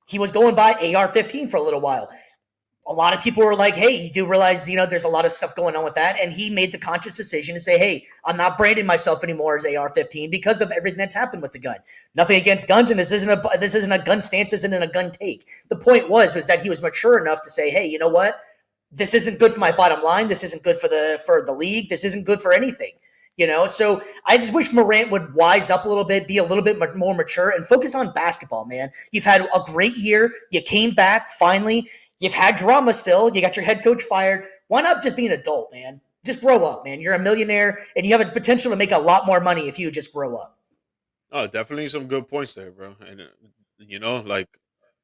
He was going by AR-15 for a little while. A lot of people were like, hey, you do realize, there's a lot of stuff going on with that. And he made the conscious decision to say, hey, I'm not branding myself anymore as AR-15 because of everything that's happened with the gun. Nothing against guns, and this isn't a gun stance, isn't a gun take. The point was that he was mature enough to say, hey, you know what? This isn't good for my bottom line. This isn't good for the league. This isn't good for anything. So I just wish Morant would wise up a little bit, be a little bit more mature, and focus on basketball, man. You've had a great year. You came back finally. You've had drama still. You got your head coach fired. Why not just be an adult, man? Just grow up, man. You're a millionaire, and you have a potential to make a lot more money if you just grow up. Oh, definitely some good points there, bro. And like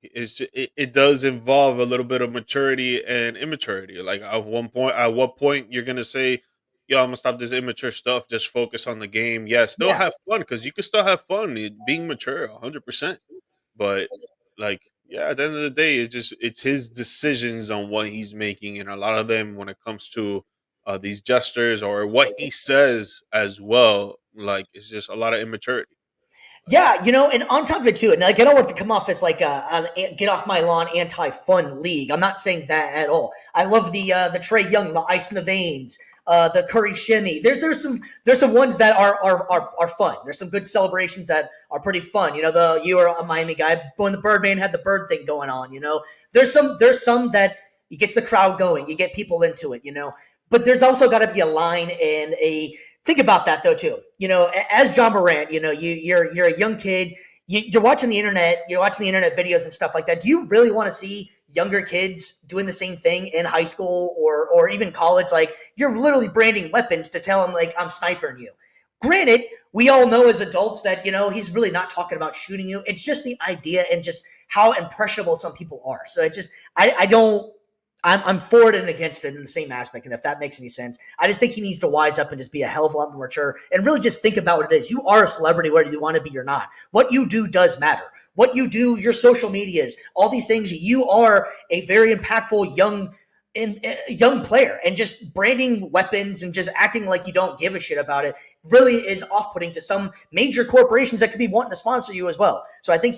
it does involve a little bit of maturity and immaturity. Like at what point you're gonna say, "Yo, I'm gonna stop this immature stuff. Just focus on the game." Yeah, still Yeah. have fun because you can still have fun being mature, 100%. But like, yeah, at the end of the day, it's his decisions on what he's making, and a lot of them when it comes to these gestures or what he says as well. Like, it's just a lot of immaturity. Yeah, and on top of it too, and like I don't want to come off as like an get off my lawn anti-fun league. I'm not saying that at all. I love the Trey Young, the ice in the veins, the Curry shimmy. There's some ones that are fun. There's some good celebrations that are pretty fun. You are a Miami guy when the Birdman had the bird thing going on. There's some that it gets the crowd going. You get people into it. But there's also got to be a line and a think about that though too. As John Morant, you're a young kid. You're watching the internet. You're watching the internet videos and stuff like that. Do you really want to see younger kids doing the same thing in high school or even college? Like you're literally branding weapons to tell them like I'm snipering you. Granted, we all know as adults that he's really not talking about shooting you. It's just the idea and just how impressionable some people are. So it just I don't. I'm for it and against it in the same aspect. And if that makes any sense, I just think he needs to wise up and just be a hell of a lot more mature and really just think about what it is. You are a celebrity, whether you want to be or not. What you do does matter. What you do, your social medias, all these things, you are a very impactful young player, and just branding weapons and just acting like you don't give a shit about it really is off-putting to some major corporations that could be wanting to sponsor you as well. So I think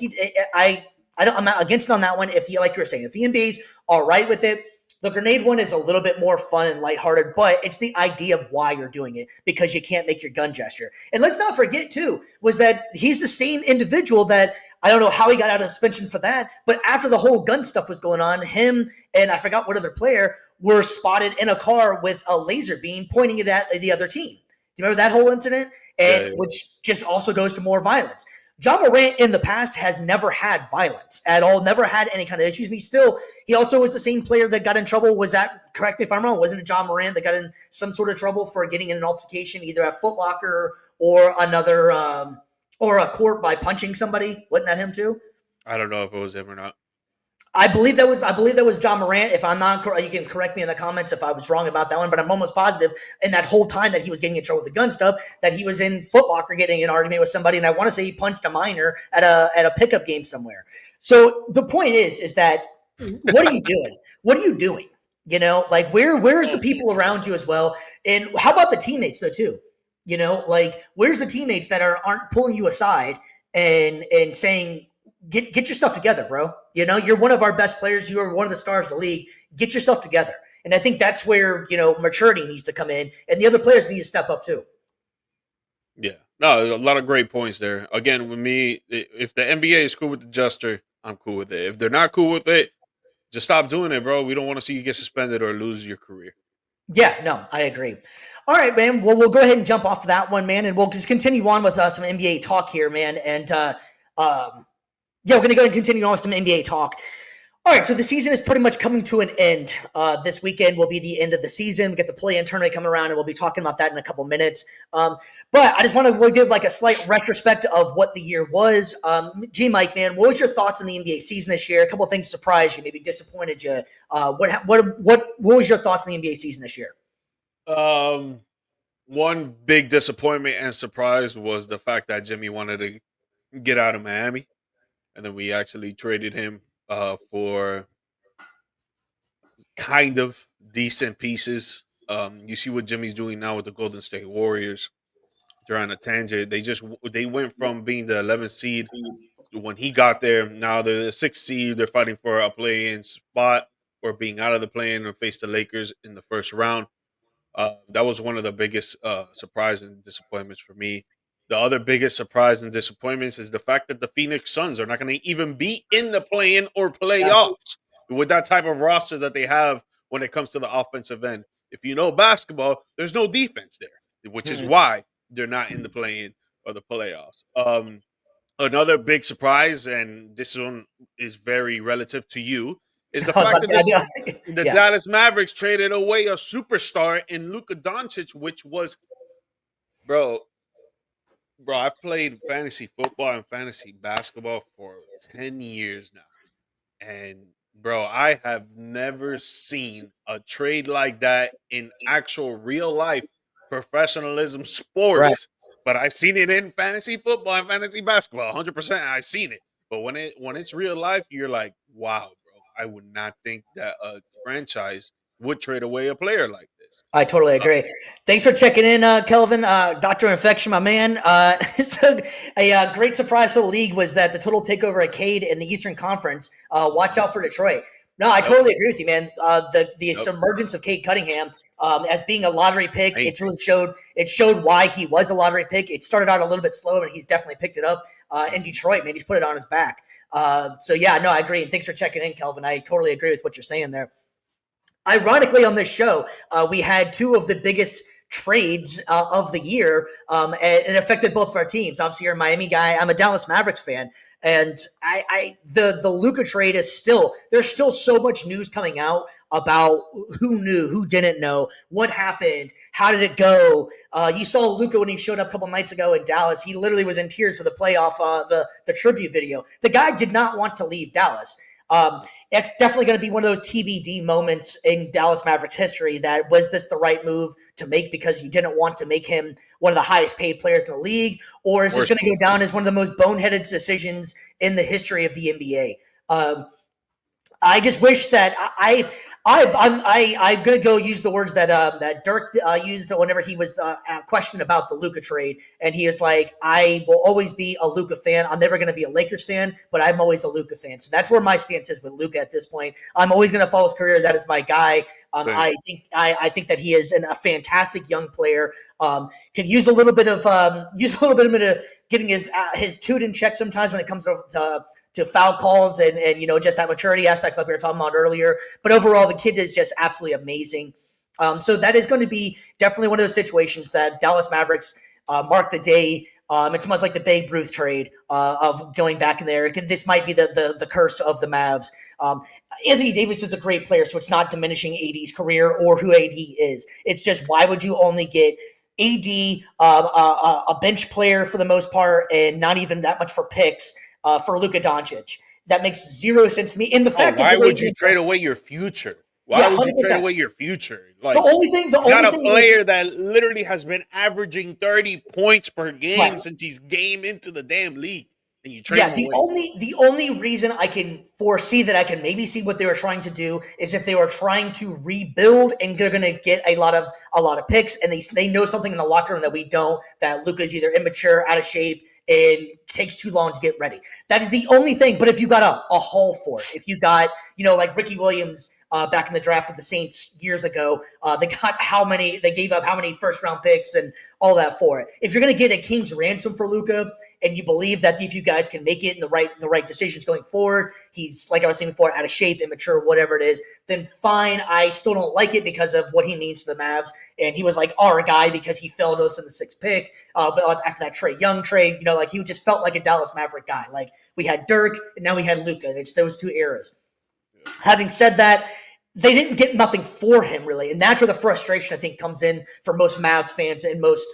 I'm not against it on that one. Like you were saying, if the NBA's all right with it, the grenade one is a little bit more fun and lighthearted, but it's the idea of why you're doing it because you can't make your gun gesture. And let's not forget, too, was that he's the same individual that I don't know how he got out of suspension for that, but after the whole gun stuff was going on, him and I forgot what other player were spotted in a car with a laser beam pointing it at the other team. Do you remember that whole incident? Yeah, And yeah. which just also goes to more violence. John Morant in the past has never had violence at all, never had any kind of issues. And he also was the same player that got in trouble. Was that, correct me if I'm wrong, wasn't it John Morant that got in some sort of trouble for getting in an altercation either at Foot Locker or another, or a court by punching somebody? Wasn't that him too? I don't know if it was him or not. I believe that was John Morant. If I'm not correct, you can correct me in the comments if I was wrong about that one. But I'm almost positive in that whole time that he was getting in trouble with the gun stuff, that he was in Foot Locker getting an argument with somebody, and I want to say he punched a minor at a pickup game somewhere. So the point is that what are you doing? What are you doing? Like where's the people around you as well? And how about the teammates though too? Like where's the teammates that aren't pulling you aside and saying, Get your stuff together, bro. You're one of our best players. You are one of the stars of the league. Get yourself together. And I think that's where, maturity needs to come in, and the other players need to step up too. Yeah. No, a lot of great points there. Again, with me, if the NBA is cool with the jester, I'm cool with it. If they're not cool with it, just stop doing it, bro. We don't want to see you get suspended or lose your career. Yeah, no, I agree. All right, man. Well, we'll go ahead and jump off of that one, man, and we'll just continue on with some NBA talk here, man. And yeah, we're going to go and continue on with some NBA talk. All right, so the season is pretty much coming to an end. This weekend will be the end of the season. We get the play-in tournament coming around, and we'll be talking about that in a couple minutes. But I just want to give like a slight retrospect of what the year was. G-Mike, man, what was your thoughts on the NBA season this year? A couple of things surprised you, maybe disappointed you. What was your thoughts on the NBA season this year? One big disappointment and surprise was the fact that Jimmy wanted to get out of Miami, and then we actually traded him for kind of decent pieces. You see what Jimmy's doing now with the Golden State Warriors. They're on a tangent. They went from being the 11th seed when he got there. Now they're the 6th seed. They're fighting for a play-in spot or being out of the play-in and face the Lakers in the first round. That was one of the biggest surprise and disappointments for me. The other biggest surprise and disappointments is the fact that the Phoenix Suns are not going to even be in the play-in or playoffs with that type of roster that they have when it comes to the offensive end. If you know basketball, there's no defense there, which is why they're not in the play-in or the playoffs. Another big surprise, and this one is very relative to you, is the fact that the Dallas Mavericks traded away a superstar in Luka Doncic, which was, bro, I've played fantasy football and fantasy basketball for 10 years now. And, bro, I have never seen a trade like that in actual real life professionalism sports. Right. But I've seen it in fantasy football and fantasy basketball. 100% I've seen it. But when it's real life, you're like, wow, bro, I would not think that a franchise would trade away a player like this. I totally agree. Thanks for checking in, Kelvin. Dr. Infection, my man. So a great surprise for the league was that the total takeover of Cade in the Eastern Conference. Watch out for Detroit. No, I totally agree with you, man. The submergence of Cade Cunningham as being a lottery pick, it really showed why he was a lottery pick. It started out a little bit slow, and he's definitely picked it up in Detroit, man. He's put it on his back. So, yeah, no, I agree. And thanks for checking in, Kelvin. I totally agree with what you're saying there. Ironically, on this show, we had two of the biggest trades of the year, and it affected both of our teams. Obviously, you're a Miami guy. I'm a Dallas Mavericks fan, and the Luka trade is there's still so much news coming out about who knew, who didn't know, what happened, how did it go. You saw Luka when he showed up a couple nights ago in Dallas. He literally was in tears for the playoff, the tribute video. The guy did not want to leave Dallas. It's definitely going to be one of those TBD moments in Dallas Mavericks history. That was this the right move to make because you didn't want to make him one of the highest paid players in the league, or is this going to go down as one of the most boneheaded decisions in the history of the NBA? I just wish that I'm going to go use the words that Dirk used whenever he was questioned about the Luka trade, and he was like, "I will always be a Luka fan. I'm never going to be a Lakers fan, but I'm always a Luka fan." So that's where my stance is with Luka at this point. I'm always going to follow his career. That is my guy. I think that he is a fantastic young player. Could use a little bit of getting his toot in check sometimes when it comes to foul calls and just that maturity aspect like we were talking about earlier. But overall, the kid is just absolutely amazing. So that is going to be definitely one of those situations that Dallas Mavericks mark the day It's almost like the Babe Ruth trade of going back in there. This might be the curse of the Mavs. Um, Anthony Davis is a great player, so it's not diminishing AD's career or who AD is. It's just why would you only get AD, a bench player for the most part, and not even that much for picks for Luka Doncic? That makes zero sense to me. In the Oh, fact of why the way, would you trade away your future? Why yeah, would you trade 100%. away your future? The Like, only thing, the you got only a thing, like, player that literally has been averaging 30 points per game right. since he's game into the damn league, and you trade Yeah, him the away. only reason I can foresee that I can maybe see what they were trying to do is if they were trying to rebuild and they're going to get a lot of picks, and they know something in the locker room that we don't, that Luka's either immature, out of shape, and takes too long to get ready. That is the only thing. But if you got a haul for it, if you got, like Ricky Williams back in the draft with the Saints years ago, they gave up how many first round picks and all that for it. If you're going to get a king's ransom for Luka, and you believe that if you guys can make it and the right decisions going forward, he's, like I was saying before, out of shape, immature, whatever it is, then fine. I still don't like it because of what he means to the Mavs, and he was like our guy because he fell to us in the sixth pick. But after that Trae Young trade, like he just felt like a Dallas Maverick guy. Like we had Dirk, and now we had Luka, and it's those two eras. Yeah. Having said that, they didn't get nothing for him really, and that's where the frustration I think comes in for most Mavs fans and most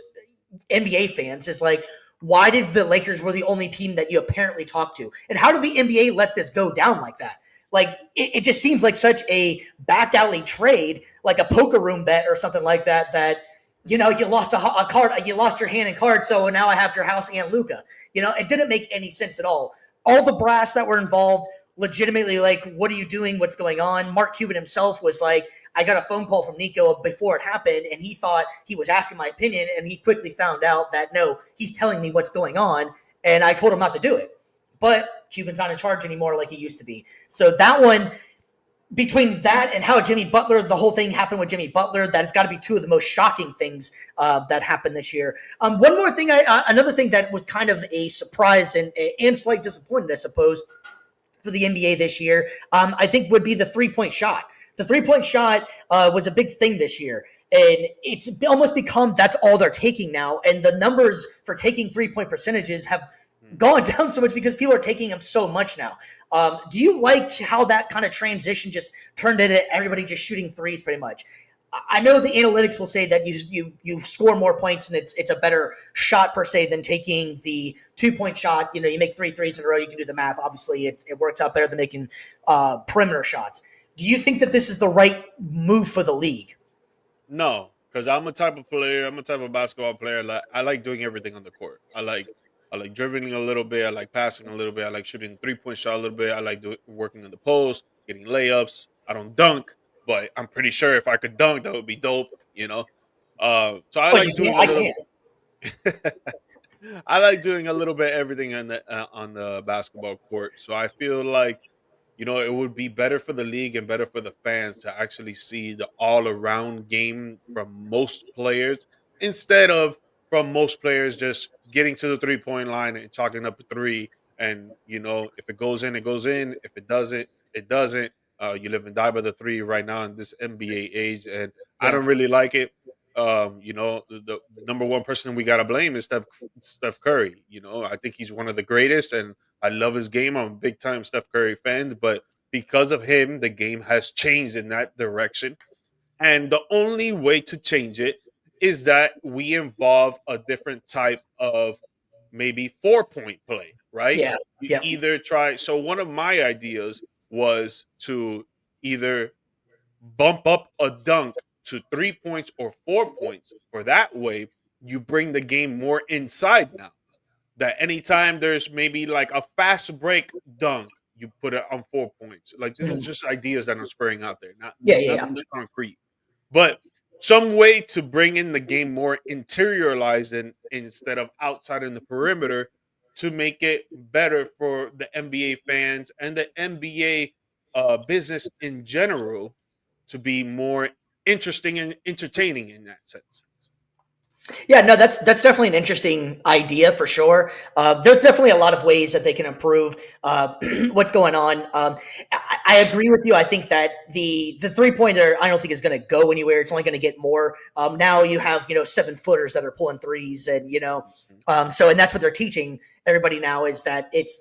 NBA fans. Is like, why did the Lakers were the only team that you apparently talked to, and how did the NBA let this go down like that? Like it just seems like such a back alley trade, like a poker room bet or something like that. That you lost a card, you lost your hand in cards, so now I have your house and Luca. It didn't make any sense at all. All the brass that were involved legitimately like, what are you doing? What's going on? Mark Cuban himself was like, I got a phone call from Nico before it happened, and he thought he was asking my opinion, and he quickly found out that no, he's telling me what's going on, and I told him not to do it. But Cuban's not in charge anymore like he used to be. So that one, between that and how Jimmy Butler, the whole thing happened with Jimmy Butler, that has got to be two of the most shocking things that happened this year. One more thing, another thing that was kind of a surprise and slight disappointment, I suppose, for the NBA this year, I think would be the 3-point shot. The 3-point shot was a big thing this year. And it's almost become that's all they're taking now. And the numbers for taking 3-point percentages have gone down so much because people are taking them so much now. Do you like how that kind of transition just turned into everybody just shooting threes pretty much? I know the analytics will say that you score more points and it's a better shot per se than taking the 2-point shot. You make 3 threes in a row. You can do the math. Obviously, it works out better than making perimeter shots. Do you think that this is the right move for the league? No, because I'm a type of player. I'm a type of basketball player. Like I like doing everything on the court. I like dribbling a little bit. I like passing a little bit. I like shooting 3-point shot a little bit. I like working on the post, getting layups. I don't dunk, but I'm pretty sure if I could dunk, that would be dope. So I Oh, you like can't. doing a I little. can't. I like doing a little bit everything on the basketball court. So I feel like it would be better for the league and better for the fans to actually see the all around game from most players instead of from most players just getting to the 3-point line and chalking up a three. And, if it goes in, it goes in. If it doesn't, it doesn't. You live and die by the three right now in this NBA age. And I Yeah. don't really like it. The number one person we got to blame is Steph Curry. I think he's one of the greatest. And I love his game. I'm a big time Steph Curry fan, but because of him, the game has changed in that direction. And the only way to change it is that we involve a different type of maybe 4-point play, right? Yeah. You Yep. either try. So, one of my ideas was to either bump up a dunk to 3 points or 4 points. For that way, you bring the game more inside now that anytime there's maybe like a fast break dunk, you put it on 4 points. Like this is Mhm. just ideas that I'm spurring out there, not Yeah. Yeah. nothing concrete, but some way to bring in the game more interiorized and instead of outside in the perimeter to make it better for the NBA fans and the NBA business in general to be more interesting and entertaining in that sense. Yeah, no, that's definitely an interesting idea for sure. There's definitely a lot of ways that they can improve what's going on. I agree with you. I think that the 3 pointer, I don't think is going to go anywhere. It's only going to get more. Now you have 7 footers that are pulling threes, and Mhm. so and that's what they're teaching everybody now is that it's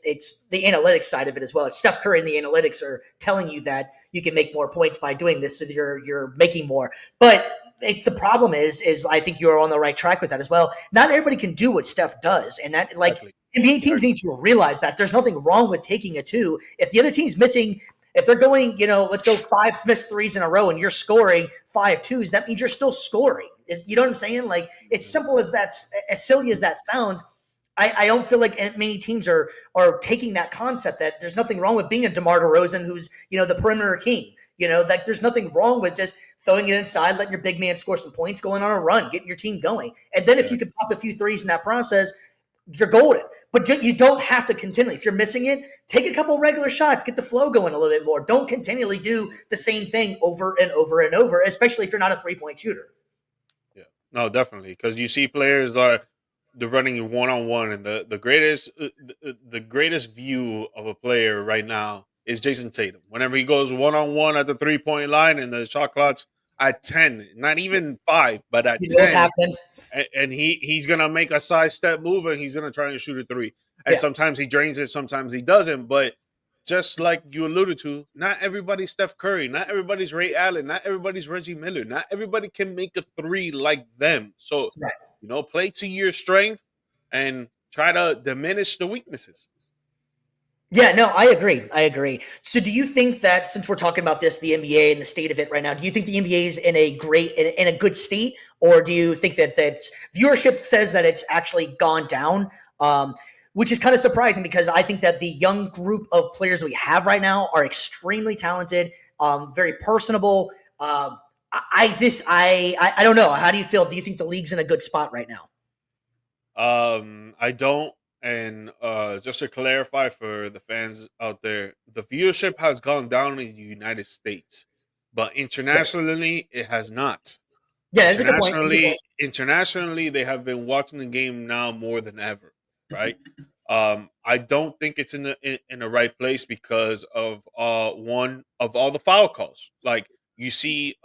the analytics side of it as well. It's Steph Curry and the analytics are telling you that you can make more points by doing this, so you're making more, but it's the problem is I think you're on the right track with that as well. Not everybody can do what Steph does, and that like Exactly. NBA teams Exactly. need to realize that there's nothing wrong with taking a two. If the other team's missing, if they're going, let's go 5 missed threes in a row, and you're scoring 5 twos, that means you're still scoring. You know what I'm saying? Like it's Mhm. simple as that. As silly as that sounds, I don't feel like many teams are taking that concept that there's nothing wrong with being a DeMar DeRozan who's the perimeter king. Like there's nothing wrong with just throwing it inside, letting your big man score some points, going on a run, getting your team going, and then if you Exactly. can pop a few threes in that process, you're golden. But you don't have to continually. If you're missing it, take a couple regular shots, get the flow going a little bit more. Don't continually do the same thing over and over and over, especially if you're not a 3 point shooter. Yeah. No, definitely. Because you see players are they're running one on one, and the greatest the greatest view of a player right now is Jason Tatum. Whenever he goes one on one at the 3 point line, and the shot clock's at 10, not even 5, but at You know what's 10, happening? and he's gonna make a side step move, and he's gonna try and shoot a three. And Yeah. sometimes he drains it, sometimes he doesn't. But just like you alluded to, not everybody's Steph Curry, not everybody's Ray Allen, not everybody's Reggie Miller, not everybody can make a three like them. So Right. play to your strength and try to diminish the weaknesses. Yeah, no, I agree. I agree. So, do you think that since we're talking about this, the NBA and the state of it right now, do you think the NBA is in a in a good state, or do you think that that's viewership says that it's actually gone down? Which is kind of surprising because I think that the young group of players we have right now are extremely talented, very personable. I don't know. How do you feel? Do you think the league's in a good spot right now? I don't. And just to clarify for the fans out there, the viewership has gone down in the United States, but Yeah, internationally it has not. yeah, that's a good point. That's a good point. Internationally, they have been watching the game now more than ever, right? I don't think it's in the right place because of one of all the foul calls. Like you see,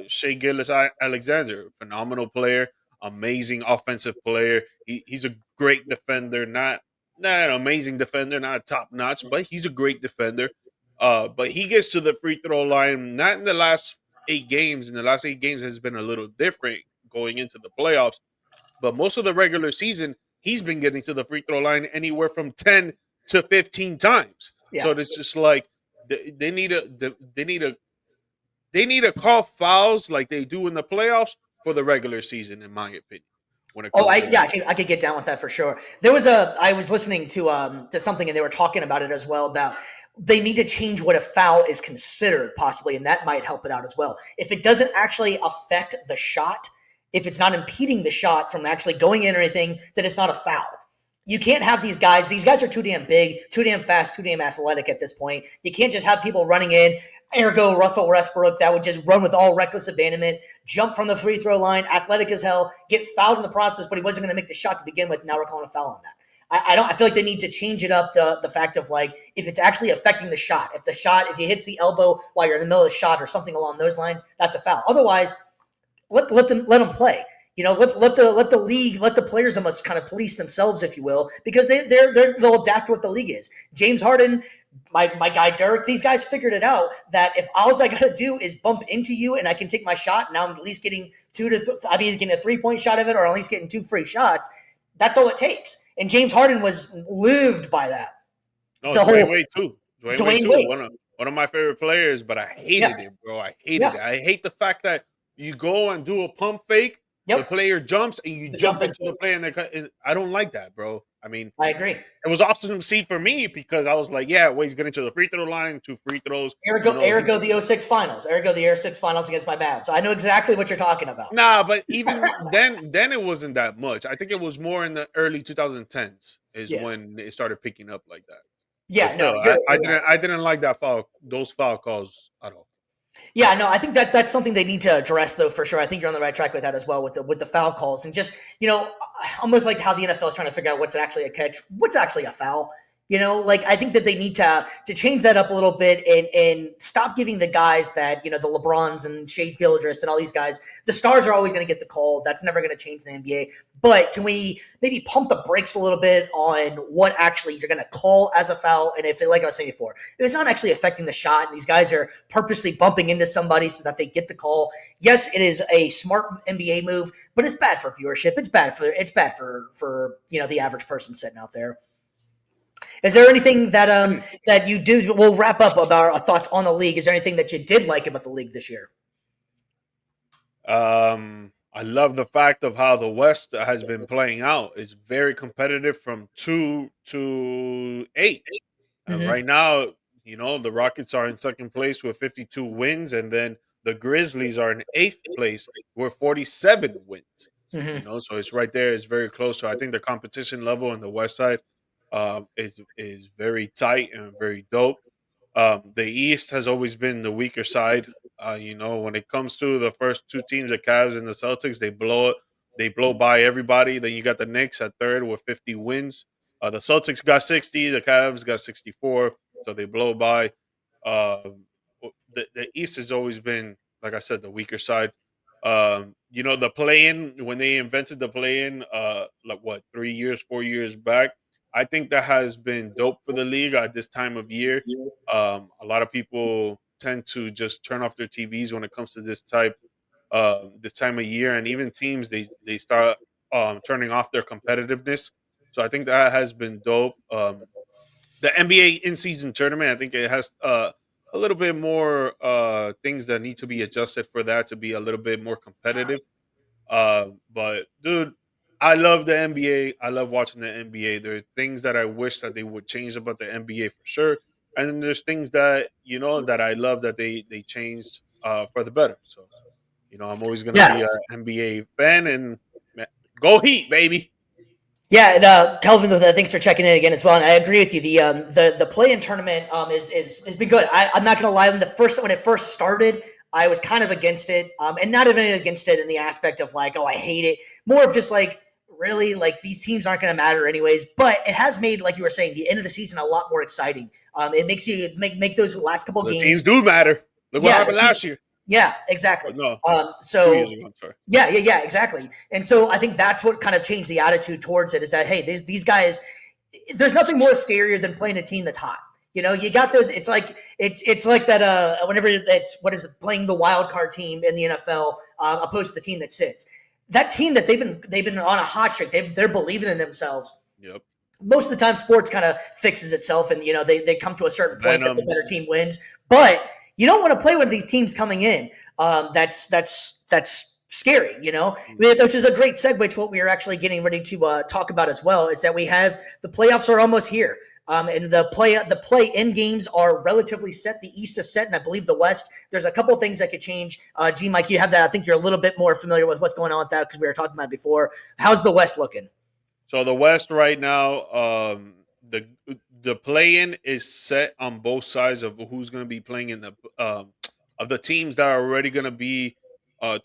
Shea Gillis Alexander, phenomenal player, amazing offensive player. He's a great defender, not an amazing defender, not top notch, but he's a great defender. But he gets to the free throw line not in the last 8 games. In the last 8 games has been a little different going into the playoffs. But most of the regular season, he's been getting to the free throw line anywhere from 10 to 15 times. Yeah. So it's just like they need they need to call fouls like they do in the playoffs for the regular season, in my opinion. When it Oh, comes to I could get down with that for sure. I was listening to something and they were talking about it as well that they need to change what a foul is considered possibly, and that might help it out as well. If it doesn't actually affect the shot, if it's not impeding the shot from actually going in or anything, then it's not a foul. You can't have these guys. These guys are too damn big, too damn fast, too damn athletic at this point. You can't just have people running in. Ergo, Russell Westbrook that would just run with all reckless abandonment, jump from the free throw line, athletic as hell, get fouled in the process, but he wasn't going to make the shot to begin with. Now we're calling a foul on that. I don't. I feel like they need to change it up. The fact of like if it's actually affecting the shot, if he hits the elbow while you're in the middle of the shot or something along those lines, that's a foul. Otherwise, let them play. Let the league, let the players almost kind of police themselves, if you will, because they'll adapt to what the league is. James Harden, my guy Dirk, these guys figured it out that if all I got to do is bump into you and I can take my shot, now I'm at least getting I'm either getting a 3 point shot of it or at least getting 2 free shots. That's all it takes. And James Harden was lived by that. no, The whole Dwayne Wade too. Dwayne Wade Dwayne too. Wade, One of my favorite players, but I yeah, hated it, bro. I hated yeah, it. I hate the fact that you go and do a pump fake, the yep, player jumps, and you the jump jump into into the it. play, and I don't like that, bro. I mean, I agree. it was awesome to see for me because I was like, yeah, Wade's getting to the free throw line, 2 free throws. Ergo He's the '06 finals. Ergo the '06 finals against my Mavs. So I know exactly what you're talking about. nah, but even then it wasn't that much. I think it was more in the early 2010s is Yeah. when it started picking up like that. But Yeah, no, still, you're right. I didn't like those foul calls at all. Yeah, no, I think that's something they need to address, though, for sure. I think you're on the right track with that as well, with the foul calls, and just almost like how the NFL is trying to figure out what's actually a catch, what's actually a foul. Like I think that they need to change that up a little bit and stop giving the guys that the LeBrons and Shea Gilgeous and all these guys. The stars are always going to get the call. That's never going to change the NBA. But can we maybe pump the brakes a little bit on what actually you're going to call as a foul? And if, like I was saying before, if it's not actually affecting the shot and these guys are purposely bumping into somebody so that they get the call, yes, it is a smart NBA move, but it's bad for viewership. It's bad for the average person sitting out there. Is there anything that you do? We'll wrap up about our thoughts on the league. Is there anything that you did like about the league this year? I love the fact of how the West has been playing out. It's very competitive from 2 to 8. Mm-hmm. Right now, the Rockets are in second place with 52 wins, and then the Grizzlies are in eighth place with 47 wins. Mm-hmm. So it's right there. It's very close. So I think the competition level on the West side is very tight and very dope. The East has always been the weaker side. When it comes to the first two teams, the Cavs and the Celtics, they blow it. They blow by everybody. Then you got the Knicks at third with 50 wins. The Celtics got 60. The Cavs got 64. So they blow by. The East has always been, like I said, the weaker side. The play-in, when they invented the play-in, like what, 3 years, 4 years back, I think that has been dope for the league at this time of year. A lot of people tend to just turn off their TVs when it comes to this time of year, and even teams they start turning off their competitiveness. So I think that has been dope. The NBA in season tournament, I think it has a little bit more things that need to be adjusted for that to be a little bit more competitive. But dude, I love the NBA. I love watching the NBA. There are things that I wish that they would change about the NBA for sure, and then there's things that that I love that they changed for the better. So I'm always gonna be Yeah, an NBA fan, and go Heat, baby. yeah, and Kelvin, thanks for checking in again as well. And I agree with you. The play-in tournament is has been good. I'm not going to lie. When it first started, I was kind of against it, and not even against it in the aspect of like, oh, I hate it. More of just like, really, like these teams aren't going to matter anyways. But it has made, like you were saying, the end of the season a lot more exciting. It makes you make those last couple The teams games. do matter. Look what Yeah, the happened last teams. year. Yeah, exactly. But no, 2 years So ago. I'm sorry. yeah, exactly. And so I think that's what kind of changed the attitude towards it is that, hey, these guys, there's nothing more scarier than playing a team that's hot. You got those. It's like that. Whenever it's what is it, playing the wild card team in the NFL opposed to the team that sits. That team that they've been on a hot streak. They're believing in themselves. Yep. Most of the time sports kind of fixes itself and they come to a certain point that the Venom. better team wins, but you don't want to play with these teams coming in. That's scary, which is a great segue to what we are actually getting ready to talk about as well, is that we have the playoffs are almost here. And the play in games are relatively set. The East is set, and I believe the West. There's a couple things that could change. G Mike, you have that. I think you're a little bit more familiar with what's going on with that because we were talking about it before. How's the West looking? So the West right now, the play-in is set on both sides of who's going to be playing in the of the teams that are already going to be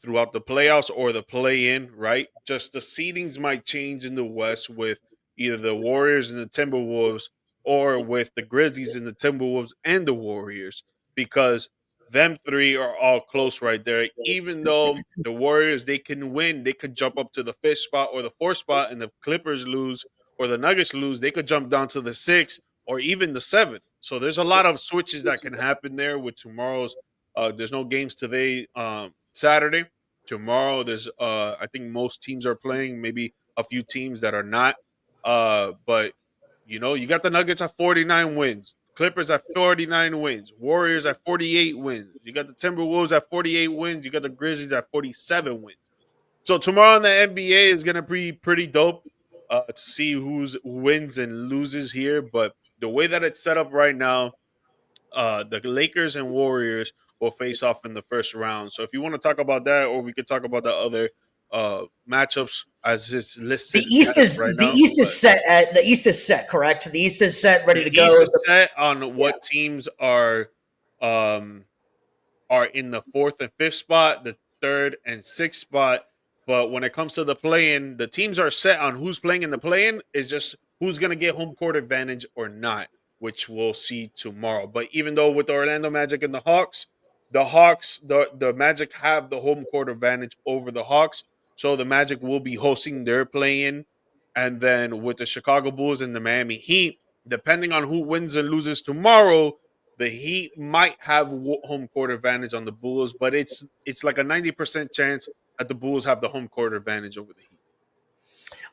throughout the playoffs or the play-in. Right, just the seedings might change in the West with either the Warriors and the Timberwolves, or with the Grizzlies and the Timberwolves and the Warriors, because them three are all close right there. Even though the Warriors, they can win, they could jump up to the fifth spot or the fourth spot, and the Clippers lose or the Nuggets lose, they could jump down to the sixth or even the seventh. So there's a lot of switches that can happen there with tomorrow's. There's no games today, Saturday. Tomorrow, there's I think most teams are playing. Maybe a few teams that are not. But you got the Nuggets at 49 wins, Clippers at 49 wins, Warriors at 48 wins. You got the Timberwolves at 48 wins. You got the Grizzlies at 47 wins. So tomorrow in the NBA is gonna be pretty dope to see who wins and loses here. But the way that it's set up right now, the Lakers and Warriors will face off in the first round. So if you want to talk about that, or we could talk about the other matchups as it's The listed East as of is right the now. East But is set at the East is set, correct? The East is set, ready the to East go. is set on Yeah. what teams um, are in the fourth and fifth spot, the third and sixth spot. But when it comes to the play-in, the teams are set on who's playing in the play-in. Is just who's going to get home court advantage or not, which we'll see tomorrow. But even though with the Orlando Magic and the Magic have the home court advantage over the Hawks, so the Magic will be hosting their play-in, and then with the Chicago Bulls and the Miami Heat, depending on who wins and loses tomorrow, the Heat might have home court advantage on the Bulls, but it's like a 90% chance that the Bulls have the home court advantage over the Heat.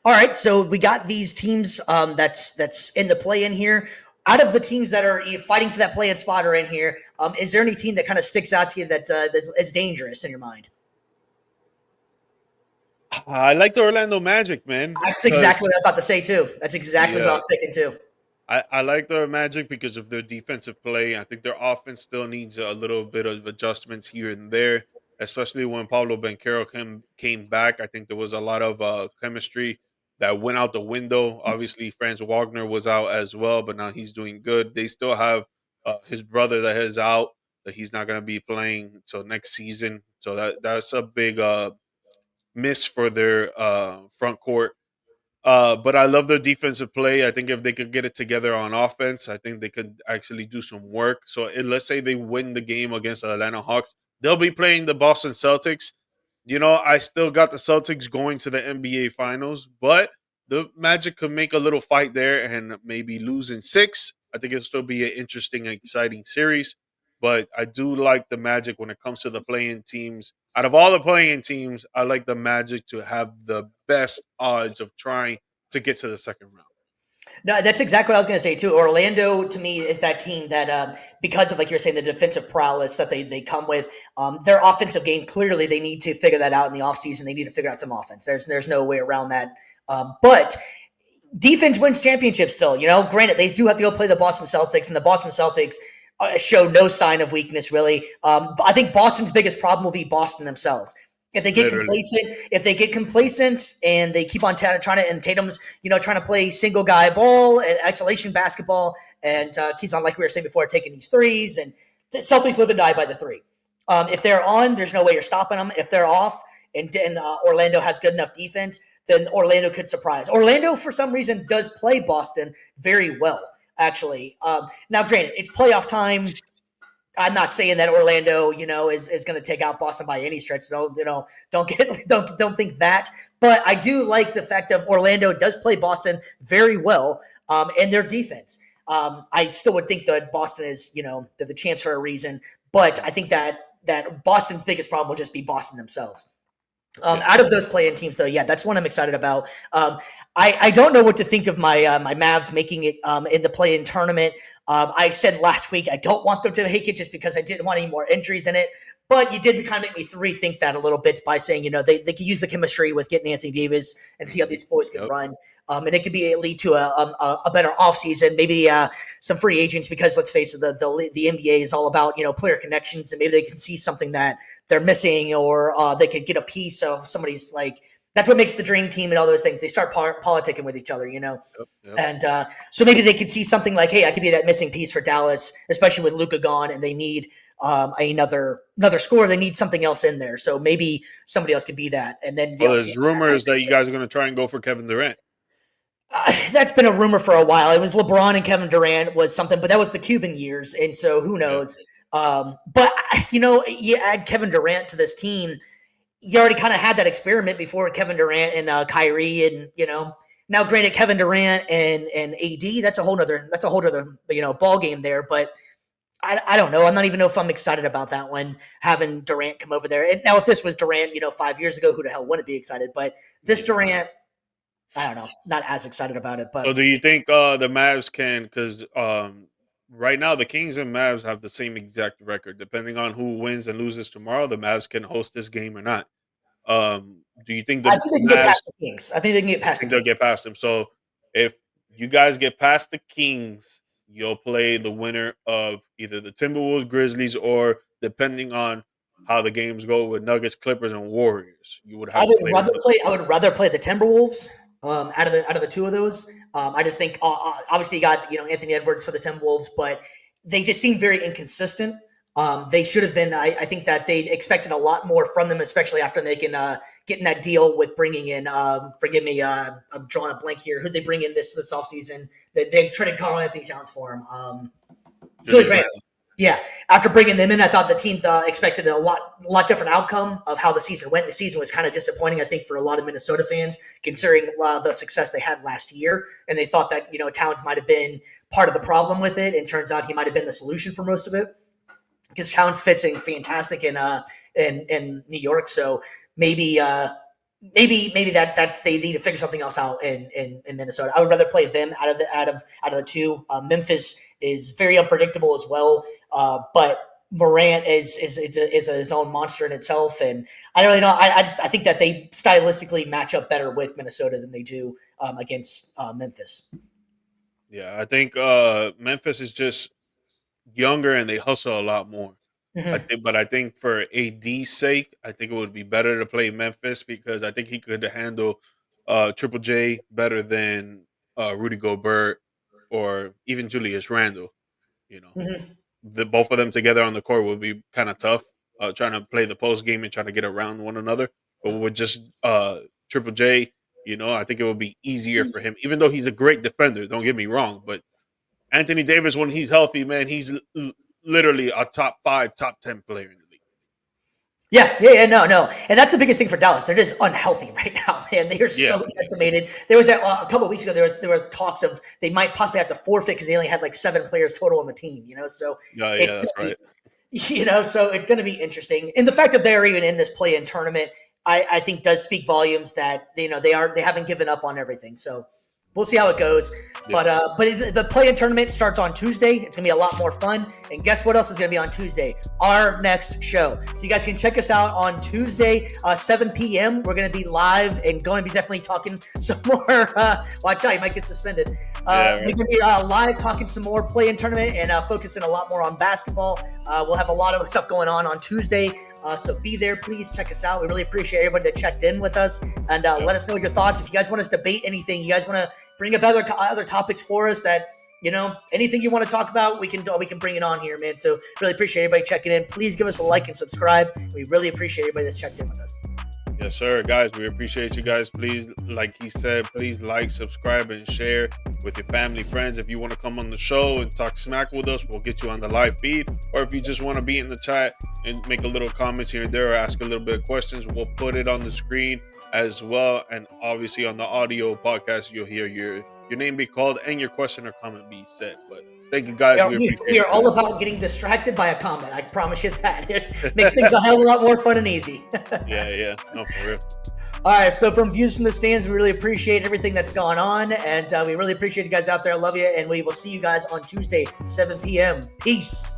All right, so we got these teams that's in the play-in here. Out of the teams that are fighting for that play-in spot or in here, is there any team that kind of sticks out to you that's dangerous in your mind? I like the Orlando Magic, man. That's exactly what I thought to say too. That's exactly what I was thinking too. I like the Magic because of their defensive play. I think their offense still needs a little bit of adjustments here and there, especially when Pablo Banchero came back. I think there was a lot of chemistry that went out the window. Obviously, Franz Wagner was out as well, but now he's doing good. They still have his brother that is out, that he's not going to be playing until next season. So that's a big miss for their front court. But I love their defensive play. I think if they could get it together on offense, I think they could actually do some work. So let's say they win the game against the Atlanta Hawks, they'll be playing the Boston Celtics. I still got the Celtics going to the NBA Finals, but the Magic could make a little fight there and maybe lose in six. I think it'll still be an interesting and exciting series. But I do like the Magic when it comes to the playing teams. Out of all the playing teams, I like the Magic to have the best odds of trying to get to the second round. No, that's exactly what I was going to say too. Orlando, to me, is that team that, because of like you're saying, the defensive prowess that they come with, their offensive game. Clearly, they need to figure that out in the offseason. They need to figure out some offense. There's no way around that. But defense wins championships still. Granted, they do have to go play the Boston Celtics, and the Boston Celtics show no sign of weakness really. I think Boston's biggest problem will be Boston themselves. If they get complacent and they keep on trying to, and Tatum's, trying to play single guy ball and isolation basketball, and keeps on, like we were saying before, taking these threes, and the Celtics live and die by the three. If they're on, there's no way you're stopping them. If they're off, and Orlando has good enough defense, then Orlando could surprise. Orlando, for some reason, does play Boston very well, actually. Now, granted, it's playoff time. I'm not saying that Orlando, is going to take out Boston by any stretch. Don't think that. But I do like the fact that Orlando does play Boston very well, and their defense. I still would think that Boston is, they're the champs for a reason. But I think that Boston's biggest problem will just be Boston themselves. Out of those play-in teams, though, that's one I'm excited about. I don't know what to think of my my Mavs making it in the play-in tournament. I said last week I don't want them to make it just because I didn't want any more injuries in it. But you did kind of make me rethink that a little bit by saying, they could use the chemistry with getting Anthony Davis and see how these boys can run. And it could lead to a better offseason, maybe some free agents, because let's face it, the NBA is all about, player connections, and maybe they can see something that they're missing, or they could get a piece of somebody's, like, that's what makes the dream team and all those things. They start politicking with each other, And so maybe they could see something like, hey, I could be that missing piece for Dallas, especially with Luka gone, and they need another scorer. They need something else in there. So maybe somebody else could be that. And then there's rumors that you guys are going to try and go for Kevin Durant. That's been a rumor for a while. It was LeBron and Kevin Durant was something, but that was the Cuban years, and so who knows? But you add Kevin Durant to this team, you already kind of had that experiment before with Kevin Durant and Kyrie, and now granted, Kevin Durant and AD, that's a whole other ball game there. But I don't know. I'm not even know if I'm excited about that one, having Durant come over there. And now, if this was Durant, 5 years ago, who the hell wouldn't be excited? But this Durant, I don't know, not as excited about it. But so, do you think the Mavs can? Because right now, the Kings and Mavs have the same exact record. Depending on who wins and loses tomorrow, the Mavs can host this game or not. Do you think I think they can get past the Kings? I think they can get past. They'll get past them. So, if you guys get past the Kings, you'll play the winner of either the Timberwolves, Grizzlies, or depending on how the games go with Nuggets, Clippers, and Warriors. You would have. I would rather play the Timberwolves. Out of the two of those, I just think obviously you got Anthony Edwards for the Timberwolves, but they just seem very inconsistent. They should have been. I think that they expected a lot more from them, especially after they can get in that deal with bringing in. Forgive me, I'm drawing a blank here. Who they bring in this offseason? They traded Carl Anthony Towns for him. Julius Randle. Yeah, after bringing them in, I thought the team expected a lot different outcome of how the season went. The season was kind of disappointing, I think, for a lot of Minnesota fans, considering the success they had last year, and they thought that Towns might have been part of the problem with it, and turns out he might have been the solution for most of it, because Towns fits in fantastic in New York. So maybe that they need to figure something else out in Minnesota. I would rather play them out of the two. Memphis is very unpredictable as well, but Morant is his own monster in itself, and I don't really know. I think that they stylistically match up better with Minnesota than they do against Memphis. Yeah, I think Memphis is just younger and they hustle a lot more. Mm-hmm. I think for AD's sake, I think it would be better to play Memphis because I think he could handle Triple J better than Rudy Gobert or even Julius Randle. You know, Mm-hmm. the both of them together on the court would be kind of tough. Trying to play the post game and trying to get around one another, but with just Triple J, I think it would be easier for him. Even though he's a great defender, don't get me wrong, but Anthony Davis, when he's healthy, man, he's literally a top 5, top 10 player in the league. Yeah, no. And that's the biggest thing for Dallas. They're just unhealthy right now, man. They are Yeah, so decimated. There was a couple of weeks ago, there were talks of they might possibly have to forfeit because they only had like 7 players total on the team, So yeah, it's that's right. so it's going to be interesting. And the fact that they're even in this play-in tournament, I think does speak volumes that they haven't given up on everything. So we'll see how it goes. Yeah. But the play-in tournament starts on Tuesday. It's going to be a lot more fun. And guess what else is going to be on Tuesday? Our next show. So you guys can check us out on Tuesday, 7 p.m. We're going to be live and going to be definitely talking some more. Watch out, you might get suspended. Right. We're going to be live talking some more play-in tournament and focusing a lot more on basketball. We'll have a lot of stuff going on Tuesday. So be there, please check us out. We really appreciate everybody that checked in with us, and let us know your thoughts. If you guys want us to debate anything, you guys want to bring up other topics for us that anything you want to talk about, we can bring it on here, man. So really appreciate everybody checking in. Please give us a like and subscribe. We really appreciate everybody that's checked in with us. Yes, sir. Guys, we appreciate you guys. Please, like he said, please like, subscribe, and share with your family, friends. If you want to come on the show and talk smack with us, we'll get you on the live feed. Or if you just want to be in the chat and make a little comments here and there or ask a little bit of questions, we'll put it on the screen as well. And obviously on the audio podcast, you'll hear your name be called and your question or comment be said. But thank you, guys. We are all about getting distracted by a comment. I promise you that. It makes things a hell of a lot more fun and easy. Yeah. No, for real. All right. So from Views from the Stands, we really appreciate everything that's gone on. And we really appreciate you guys out there. I love you. And we will see you guys on Tuesday, 7 p.m. Peace.